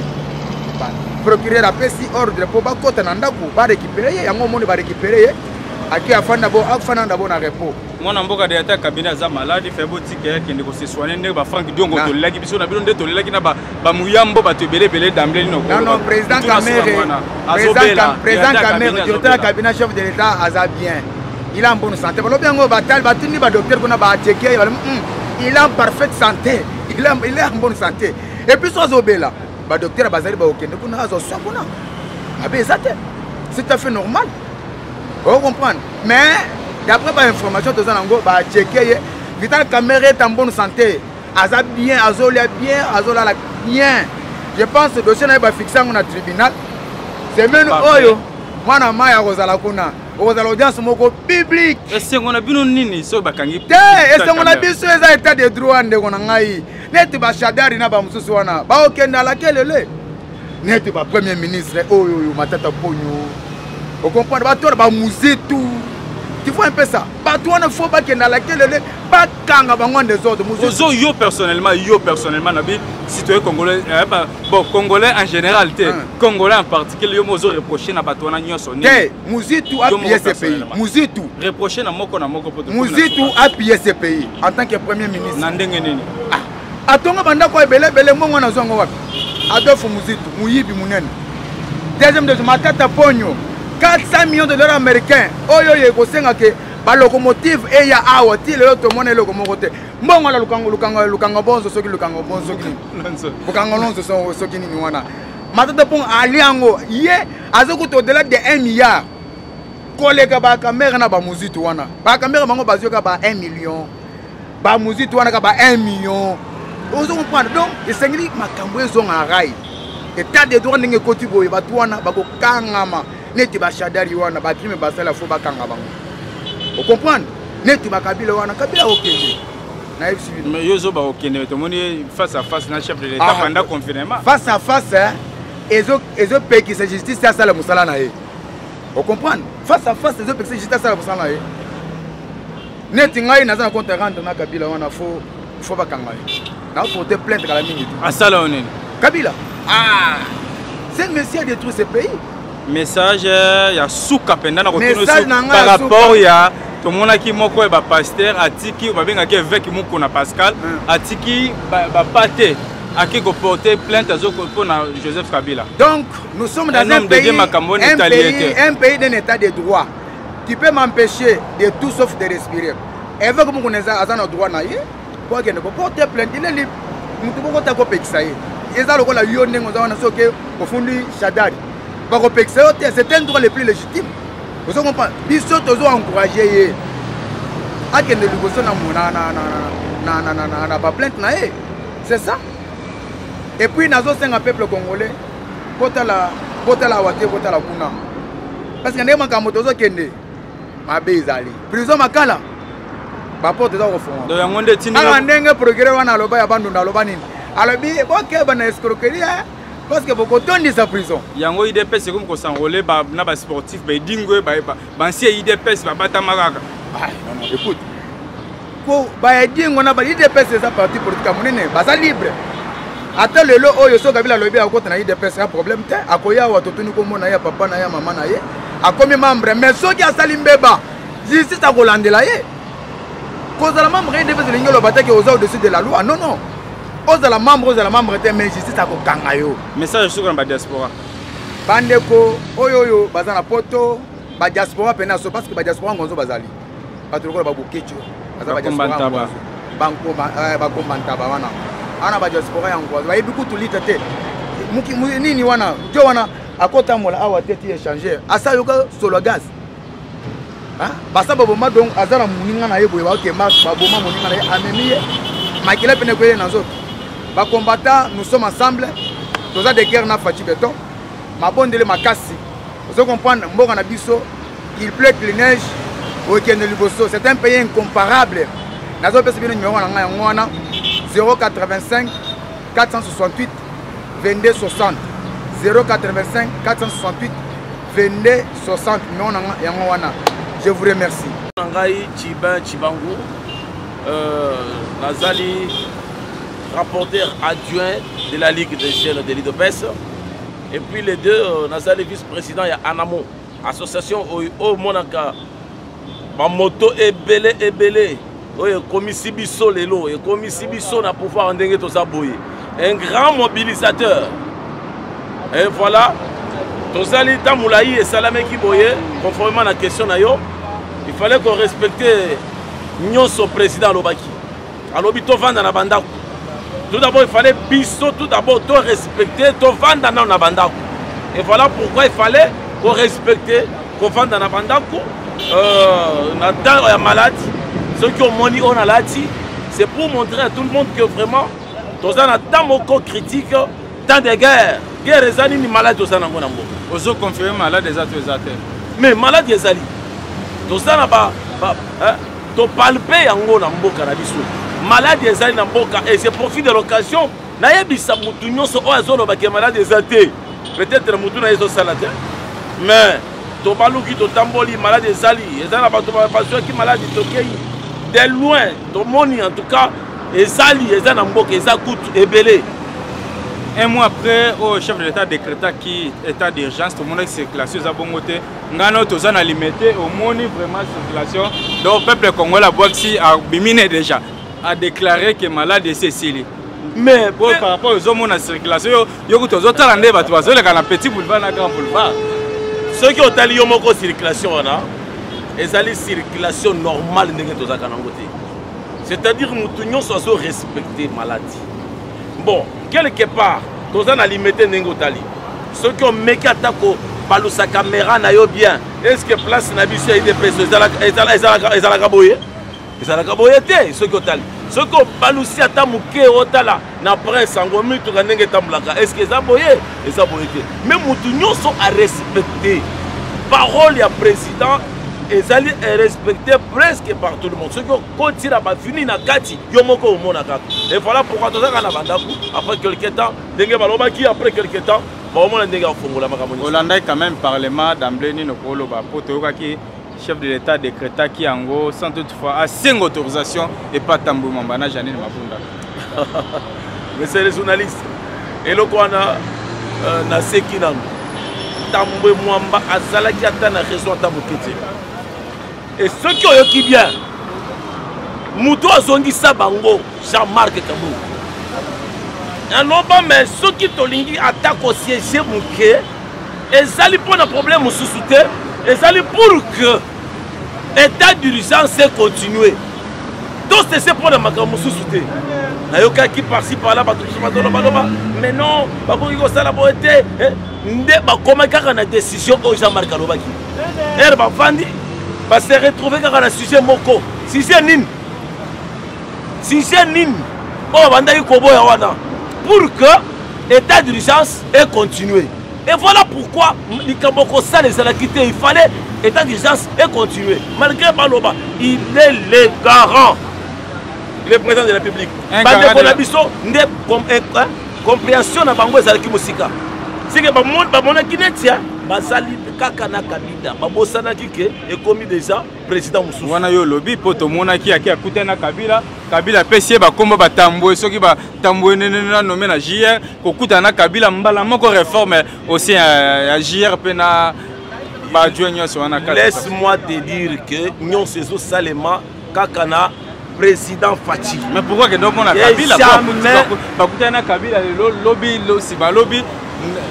procureur apesi ordre pour bakota na ndako ba récupérer ye yango moni ba récupérer ye aki afanda bo na repos mwana mboka de ata cabinet za malade fait boutique qui ne ko se soigner ndeko ba Frank Diongo to laki biso na bino nde to laki na ba muyambo ba to belé d'emblée no non président Kamere directeur cabinet chef de l'état aza bien il a en bonne santé balo biango batal batini ba docteur kuna ba checker il est en parfaite santé il est en bonne santé et puis so zobela ba docteur bazali ba okende kuna azo so kuna abe zate c'est tout à fait normal. Vous comprenez? Mais d'après l'information, tout ça, va checker. Vital Kamere est en bonne santé. Aza bien, Azola bien, Azola bien. Je pense que le dossier n'est pas fixé dans le tribunal. C'est même Oyo. Moi, je suis Rosala Kuna. Rosala audience moko public. Est-ce qu'on a bien nini so bakangi? Est-ce qu'on a bien sur les états de droit de Gonangai? N'est-ce pas Chadari na ba mususu wana? Ba okenda laquelle le? N'est-ce pas premier ministre Oyo matata ponyo? Vous comprenez? Bato ba muzetu. Tu vois un peu ça. Bato wana faut ba kenda laquelle le ba kanga bango des ordres muzetu. Ozo yo personnellement nabi citoyen congolais bon congolais en général congolais en particulier yo mozo reprocher na bato wana nyoso ni. Muzetu a pillé ce pays. Muzetu reprocher na moko poto. Muzetu a pillé ce pays en tant que premier ministre. Na ndenge nini? Atonga banda ko ebele mongo na zongo wapi? Adolphe Muzetu muyibi munene. Deuxième matata ponyo 400 millions de dollars américains. Oyo yekosenga ke ba locomotive e ya awa ti le to mona locomotive. Mbongo la lukanga bonzo soki lukanga bonzo soki. Lukanga lonzo soki ni wana. Matata pon aliango ye azoku to delà de 1 milliard. Kolega ba kamera na ba Muzetu wana. Ba kamera bango bazioka ba 1 million. Ba Muzetu wana ka ba 1 million. Ozo comprendre donc esengeli makambo ezonga rai. État de droit ndenge koti boye batu wana bako kangama. Neti ba Chadari wana ba crime basala fo ba kanga bango. Vous comprenez? Neti ba Kabila wana Kabila okende. Na civil. Mais yozo ba okende to moni face à face na chef de l'état pendant confinement. Face à face ezo pays qui c'est justice ça la musala na ye. Vous comprenez? Face à face ezo pays c'est justice ça la musala na ye. Neti ngai na za compte rendre na Kabila wana fo ba kanga ye. Na porter plainte kala mingi. Asala onene. Kabila. C'est monsieur détruit ce pays. Message ya suka penda na kotono par rapport ya to mona ki moko e ba pasteur atiki ba benga ke avec moko na Pascal atiki ba pate aki ko porter plainte azo ko na Joseph Kabila. Donc nous sommes dans un pays d'un état de droit. Tu peux m'empêcher de tout sauf de respirer. Et avec mon connaissance azana droit na ye pour que ne porter plainte il est libre. Mutu boko ta ko peksaye. Eza lokola yo ndengo za wana soke ofundi Chadari. C'est un droit le plus légitime. Vous comprenez? Biso tozo encourager à que ne lugoso na pas plainte na ye. C'est ça. Et puis nazo senga peuple congolais kota la wate kota la kuna. Parce que ndema ka moto zo kende mabe ezali. Prison makala. Ba porte za ko fond. Do yango nde tini. Anga ndenge progrès wana loba ya bandu na loba nini. Alobi boke bana escroquerie. Parce que beaucoup de sa prison. Yango IDPS c'est comme qu'on s'enrôler na ba sportif ba dingwe ba ancien IDPS ba batamaraka. Non écoute. Ko ba dingo na ba IDPS c'est ça parti politique monene ba libre. Ata lelo oyo so Kabila lobi akota na IDPS un problème te akoya wa totuni ko mona ya papa na ya mama na ye akomi membre mais so ki asali mbeba justice akolandela ye. Cause la membre IDPS lingelo bataki aux au-dessus de la loi. Non. Ozala membre mais justice akokanga yo. Message sur la diaspora. Bandeko oyo bazana poto ba diaspora pena so parce que ba diaspora ngonzo bazali. Patro ko ba bokecho. Bazala diaspora. bakomanta bawana ana ba diaspora yango bayebi kutulita te nini wana jo wana akotambola awa te ti échanger asa yoka solo gaz basa baboma donc azala moninga na ye boye bakema baboma moninga na ye amemi ye makila pene koye na nzoto bakombata nous sommes ensemble toza de guerre na faci beton mabondele makasi vous comprendre mboka na biso il pleut que neige okende liboso c'est un pays incomparable nazo pesa bino numéro na yango wana 085 468 22 60 085 468 22 60 numéro na yango wana. Je vous remercie. Nangai Chibangu, Nazali, rapporteur adjoint de la Ligue des jeunes de l'IDOPES. Et puis les deux, Nazali vice-président, il y a Anamo, association au Monaka. Ma moto est belé. Comme Sibiso Lelo, et comme Sibiso n'a pouvoir en dengue tout ça bouiller. Un grand mobilisateur. Et voilà. Tozali Tamoulaï et Salamé Kiboye, conformément à la question nayo, il fallait qu'on respecte son président Lobaki. Alors, il faut vendre dans la banda. Tout d'abord, il fallait biso, tout d'abord, respecter, vendre dans la banda. Et voilà pourquoi il fallait qu'on respecte, qu'on vende dans la banda. On est malade, ceux qui ont money, on a lati. C'est pour montrer à tout le monde que vraiment, dans un temps critique, dans des guerres. Les années ni malades aux anangos nambo. Ozo confirmer malade des autres. Mais malade des ali. Tous ça n'a pas to palper yango nambo cannabis. Malade des ali namboka et c'est profit de l'occasion. Na yebisa mutu nyonso o azolo ba ke malade des até. Peut-être mutu na yeso salate. Mais to baluki to tamboli malade des ali. Et ça n'a pas to passion qui malade tokei. De loin, to moni en tout cas ezali ezana mboka ezakutu ebelé. Un mois après, le chef de l'État décréta qui état d'urgence, tout le monde a circulation à bon côté. Ngano tous a limité au monde vraiment circulation. Donc le peuple congolais a boxi a bimine déjà a déclaré que malade est Cécilie. Mais par rapport aux hommes en circulation, yo tous autres landé ba tous les gars petit boulevard na grand boulevard. Ceux qui ont allé au circulation là, ils allaient circulation normale ndenge tous a kanangote. C'est-à-dire nous tous soit respecter maladie. Bon, quelque part, tous on a limité Nengotali. Ceux qui ont mis Katako, balou sa caméra n'a eu bien. Est-ce que place n'a pas été précieuse? Ils ont la gaboye. Ils ont la gaboye, ceux qui ont allé. Ceux qui ont balou si à Tamouké, Otala, n'a pas un sangomi, tout le monde est tamblaka. Est-ce qu'ils ont boyé? Ils ont boyé. Mais nous sont à respecter. Parole du président. Et ça est respecté presque par tout le monde. Ceux qui continuent à finir na kati, yomoko au monde. Et voilà pourquoi tout ça quand on a après quelques temps, dengue balobaki après quelques temps, au moins dengue fongola makamoni. Hollande quand même parlement d'emblée ni nokolo ba potoka qui chef de l'État décréta qui ango sans toutefois à 5 autorisations et pas tambour mambana Janine Mabunda. Mais c'est les journalistes. Et le quoi na sekina tambour mwamba azala ki atana raison tamokete. Et ceux qui ont eu bien, Moutou a zongi Sabango, Jean-Marc Kabou. Alors, mais ceux qui ont attaquent au siège Mouké, et ça lui pose un problème au sous-souté, et ça lui pour que l'état d'urgence continue. Donc, c'est pour le magasin sous-souté. Nayoka qui par-ci par-là, mais non, il faut la beauté. Comment on a décision au Jean-Marc Kabou? Va se retrouver dans le sujet moko. Sujet nin. Sujet nin. Oh, Bandaï Kobo Yawana. Pour que l'état d'urgence ait continué. Et voilà pourquoi il fallait l'état d'urgence ait continué. Malgré Baloba, il est le garant. Il est président de la République. Compréhension na bango ezalaki musika. C'est que bamona kinetia basali kakana kabida babosana kike ekomi déjà président mususu wana yo lobby poto mona ki aki akutana kabila pesi ba komba batambwe soki ba tambwe nena nommé na JR kokutana kabila mbala moko réforme aussi à JR pena ba joigno so wana. Laisse-moi te dire que nyon sezo salema kakana président Fati. Mais pourquoi que donc on a kabila ba kutana kabila lobby lo si ba lobby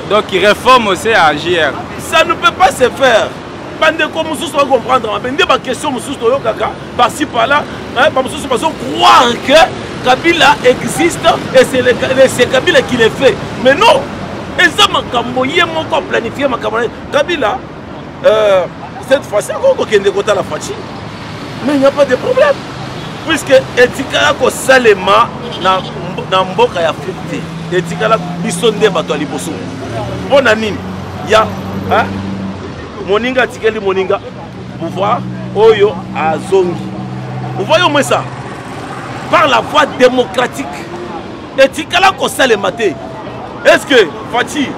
donc il réforme aussi à JR. Ça ne peut pas se faire. bandeko mosusu bacomprendre mabe nde baquestion mosusu toyokaka par-ci par-là bamosusu bazo croire que Kabila existe et c'est Kabila qui le fait. Mais non, eza makambo ye moko planifier makambo Kabila cette fois-ci on kende kota la fachi. Mais il n'y a pas de problème puisque etikala ko salema na mboka ya fete etikala bisonde bato ya liboso mpona nini ya moninga atikeli moninga pouvoir oyo azongi vous voyez au moins ça par la voie démocratique etikala ko salema te. Est-ce que Fachi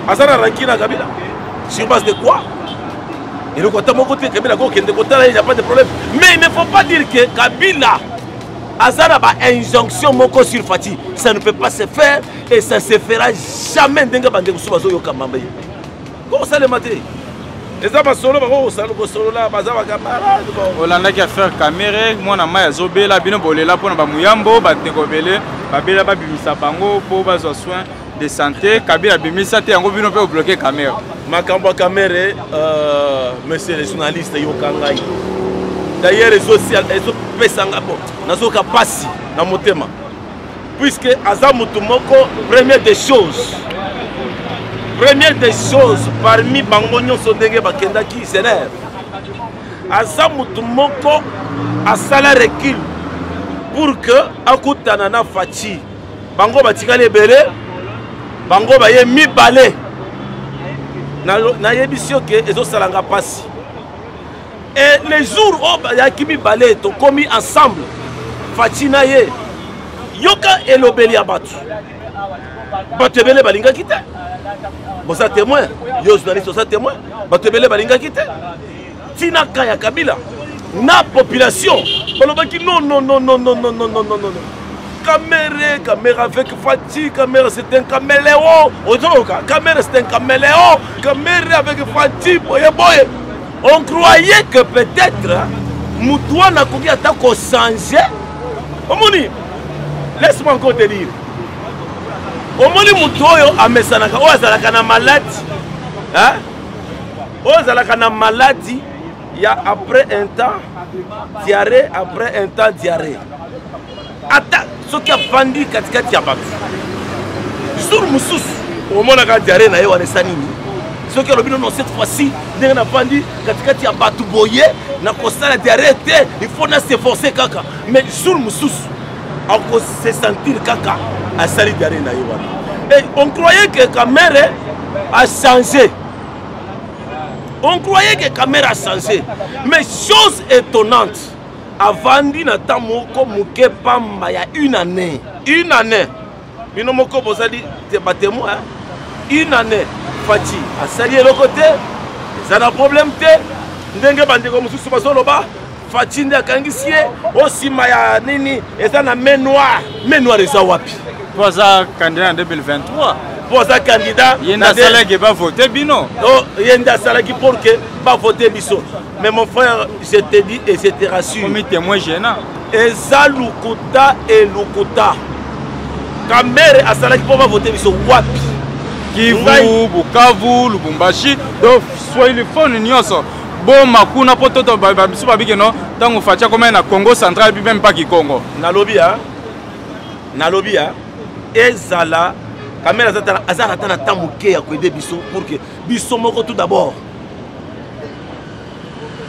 azana rankina Kabila sur base de quoi? Et le côté mon côté Kabila il n'y a pas de problème. Mais il ne faut pas dire que Kabila azana ba injonction moko sur Fachi. Ça ne peut pas se faire et ça se fera jamais denga bande kusubazo yo kamamba. Ko salema te. Les hommes solo bako solo la bazaba kamara. Olanda ki affaire caméra mwana maya zobela bino bolela pona ba muyambo ba tekobele babela ba bimisa bango po bazwa soin de santé Kabila bimisa te yango bino pe bloquer caméra. Makambo caméra monsieur les journalistes yo kangai. D'ailleurs les social ezo pesanga po nazoka pasi na motema. Puisque azamutu moko première des choses parmi bango nyonso ndenge bakenda ki s'énerve. Azamutu moko asala recul pour que akutana na Fachi. Bango batikale ebele, bango baye mibale. Na yebisio ke ezo salanga pasi. Et les jours où yaki mibale to komi ensemble, Fachi na ye yoka elobeli abatu. Batebele balinga kite. Bon ça témoin, yo journaliste ça témoin. Batebele balinga kite. Tina kaya Kabila na population. Balobaki non. Caméra avec Fachi, caméra c'est un caméléon. Caméra c'est un caméléon. Caméra avec Fachi, boye. On croyait que peut-être Moutouan n'a pas pu changer. Omoni, laisse-moi encore te dire. Omoni Moutouan a mis ça na maladie. Hein? Ozalaka maladie. Il y a après un temps diarrhée, après un temps diarrhée. Attends, ce qui a vendu katikati ya batu. Sur mususu, au moment où diarrhée na yo wane sanini. Ce qui a robiné non cette fois-ci, n'est na vendu katikati ya batu boye, na kosala diarrhée te, il faut na s'efforcer kaka. Mais sur mususu, on peut se sentir kaka à sali diarrhée na yo wane. Et on croyait que Kamere a changé. On croyait que Kamera a changé. Mais chose étonnante, avant d'y attendre Mouké Pamba, il y a une année. Une année. Mais non, Mouko Bozali, c'est pas témoin. Une année. Fachi a sali le côté. Ça n'a problème. Ndenge bande comme sous Basoloba. Fachi n'a kangisie. Aussi Maya Nini. Et ça n'a main noire. Main noire, ça wapi. Pour ça, candidat en 2023. Pour ça, candidat, il y a un salaire qui va voter Bino. Oh, il y a un salaire qui pour que va voter Bisso. Mais mon frère, je te dis et je te rassure. Comme témoin gênant. Eza Lukuta et Lukuta. Kamere a salaire qui pour voter Bisso. Wapi. Kivu, Bukavu, Lubumbashi. Donc, soyez le fond de Nyonso. Bon, Makuna, Pototo, Babisu, Babikeno. Tant qu'on fait comme un Congo central, puis même pas qui Congo. Nalobi, hein. Nalobi, hein. Ezala. Kamera azana tana tamuke ya kwede biso pour que biso moko tout d'abord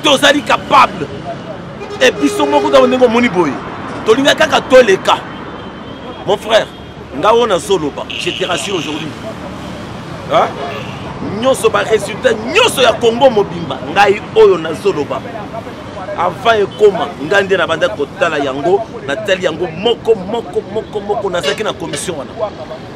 tozali capable et biso moko da ndenge moni boy tolinga kaka toleka mon frère ngawo na soloba je te rassure aujourd'hui hein nyoso ba résultat nyoso ya Congo mobimba ngai oyo na soloba avant ekoma ngande na banda kotala yango na tali yango moko na zaki na commission wana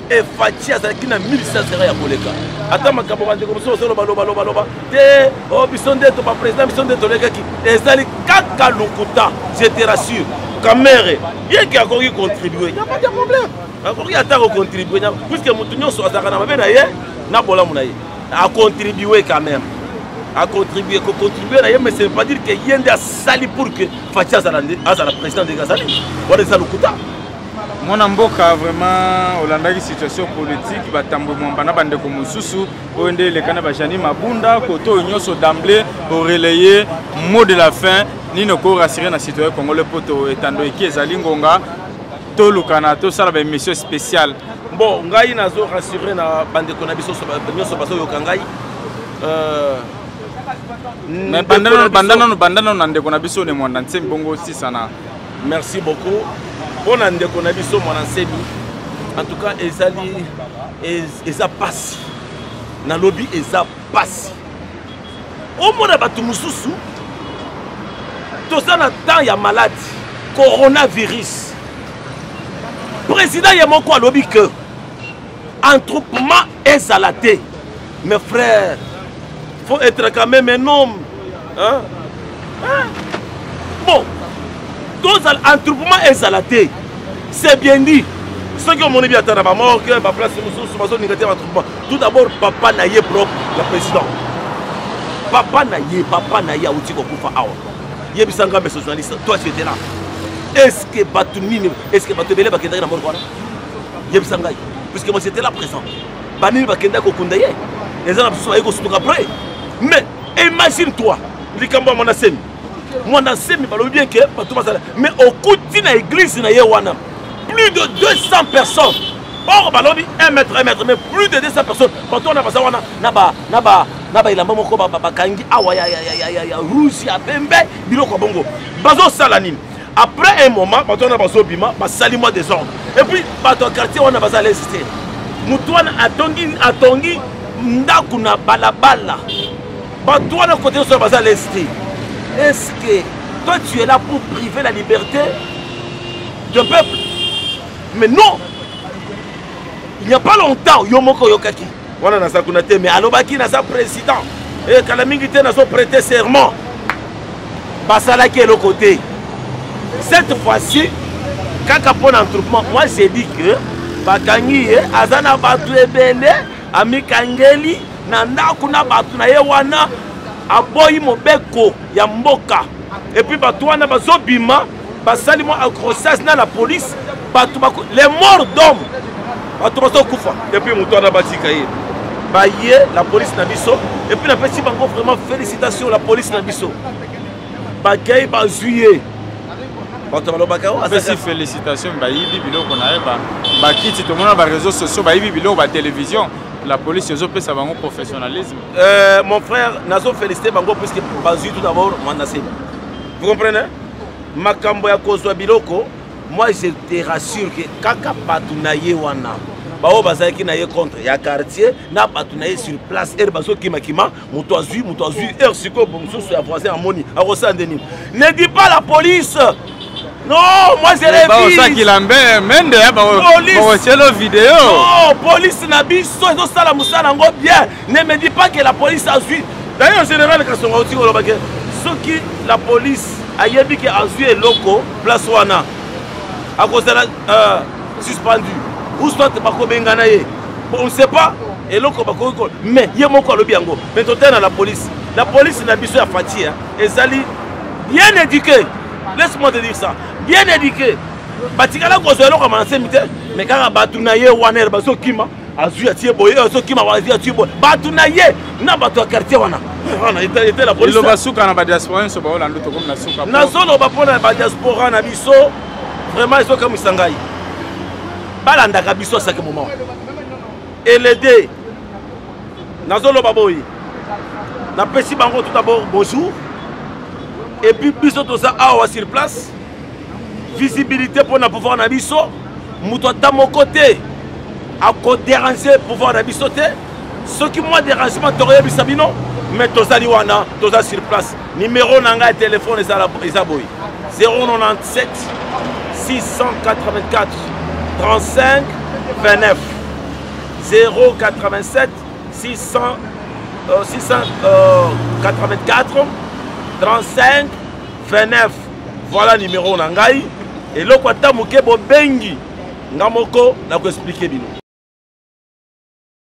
et Fachi azaki na 1500 sera ya koleka ata makambo bande commission solo baloba te o bisonde to ba président bisonde to leka ki ezali kaka Lukuta je te rassure Kamere bien qui a contribué il y a pas de problème akoki ata ko contribuer puisque mutu nyonso azaka na mabe na ye na bola munaye a contribué quand même. A contribué, mais ça ne veut pas dire qu'il y a des sali pour que Fachi a la présidente de Gazali. Voilà ça le Lukuta. Mon mboka vraiment Hollanda qui situation politique batambo mwamba na bande ko mususu onde le kana bajani mabunda koto nyoso d'emblée pour relayer mot de la fin ni no ko rassurer na citoyen congolais poto etando eki ezali ngonga to lukana to sala ba mission spéciale. Bon ngai nazo rassurer na bande ko na biso nyoso baso yo kangai mais bandana na ndeko na biso ne mwanda nsembi bongo 6 ana. Merci beaucoup. On a ndeko na biso mwana nsembi. En tout cas ezali eza pasi. Na lobby eza pasi. Au mona batu mususu toza na temps ya malade coronavirus. Président Yamoko a lobby que entroupement ezalaté. Mes frères, faut être quand même un homme. Hein? Hein? Bon, dans l'entroupement ezalaté, c'est bien dit. Ceux qui ont mon avis à Tanabamor, que ma place tout d'abord, papa naïe propre, le président. Papa naïe, outil Kokufa Awa. Yebisanga, mes journalistes, toi tu étais là. Est-ce que Batoumine, est-ce que Batoumele Bakenda na Morwana? Yebisanga, puisque moi j'étais là présent. Banini Bakenda Kokundaye. Les gens sont après. Mais imagine-toi, les Kamba Monasemi. Monasemi, bien que, mais au coup de l'église, plus de 200 personnes. Or, balobi 1 mètre, mais plus de 200 personnes. Quand on a passé, naba il a maman ko bakangi awa ya rouge ya pembe biloko bongo. Bazo salanine. Après un moment, quand on a passé bima, ba salimo des ordres. Et puis bato quartier on a basé résister. Mutuana atongi ndaku na balabala. Bato on a côté sur basé résister. Est-ce que toi tu es là pour priver la liberté du peuple? Mais non. Il n'y a pas longtemps, Yomoko Yokaki. On a Sakunate, mais Alobaki n'a sa président. Et Kalamingite n'a son prêté serment. Basalaki est le côté. Cette fois-ci, quand on a un entroupement, moi j'ai dit que Bakangi, Azana Batu Ebele, Ami Kangeli, Nanda Kuna Batu na Yewana, Aboyi Mobeko, Yamboka. Et puis Batouana Bazobima, Basalimo à grossesse dans la police, les morts d'hommes. Et puis Moutoana Batikaye. La police Nabiso. Et puis la petite banque vraiment félicitations la police Nabiso. Bagaye Bazouye. Merci félicitations Bayibi Bilo qu'on a Bakiti tout le monde a réseaux sociaux Bayibi Bilo ba télévision. La police ils ont fait ça bango professionnalisme. Mon frère Nazo félicité bango puisque Bazouye tout d'abord Mandasé. Vous comprenez? Makambo ya kozwa biloko. Moi je te rassure que kaka patunaye wana bao bazaki na ye contre ya quartier na patunaye sur place er baso kima muto azui er siko bomso ya voisin amoni a Rosandeni. Ne dis pas la police. Non, moi je l'ai vu. Ça qui l'ambe mende c'est la vidéo. Non, police na biso zo sala musala ngo bien. Ne me dis pas que la police a vu. D'ailleurs en général quand on dit ceux qui la police a yebi que a vu loko place wana à cause de la suspendu. Où soit on ne sait pas. Et l'autre, mais il y a mon corps le biango. Mais tout est dans la police. La police n'a pas fatigué. Et Zali, bien éduqué. Laisse-moi te dire ça. Bien éduqué. Batikala cause de l'autre commencé mais quand Batounaye Waner Baso Kima, Azu a tiré boy, Azu Kima a tiré boy. Batounaye, n'a pas toi quartier wana. On a été la police. Le Basuka n'a pas diaspora, c'est pas là l'autre comme la souka. Nazono Bapona ba diaspora na biso. Vraiment, ils sont comme Sangaï. Balanda Kabiso à chaque moment. Et l'aider. Nazolo Baboy. Na Pessi Bango tout d'abord, bonjour. Et puis, Biso tout ça, sur place. Visibilité pour pouvoir Nabiso. Moutota mon côté. À côté déranger pouvoir Nabiso. Ce qui moi dérangement, Toré Bisabino. Mais Tozaliwana, Toza sur place. Numéro Nanga téléphone et Zaboy. 097 684 35 29 087 684 35 29. Voilà le numéro Nangai. Et le Kwata Mukebo Bengi Namoko n'a pas expliqué.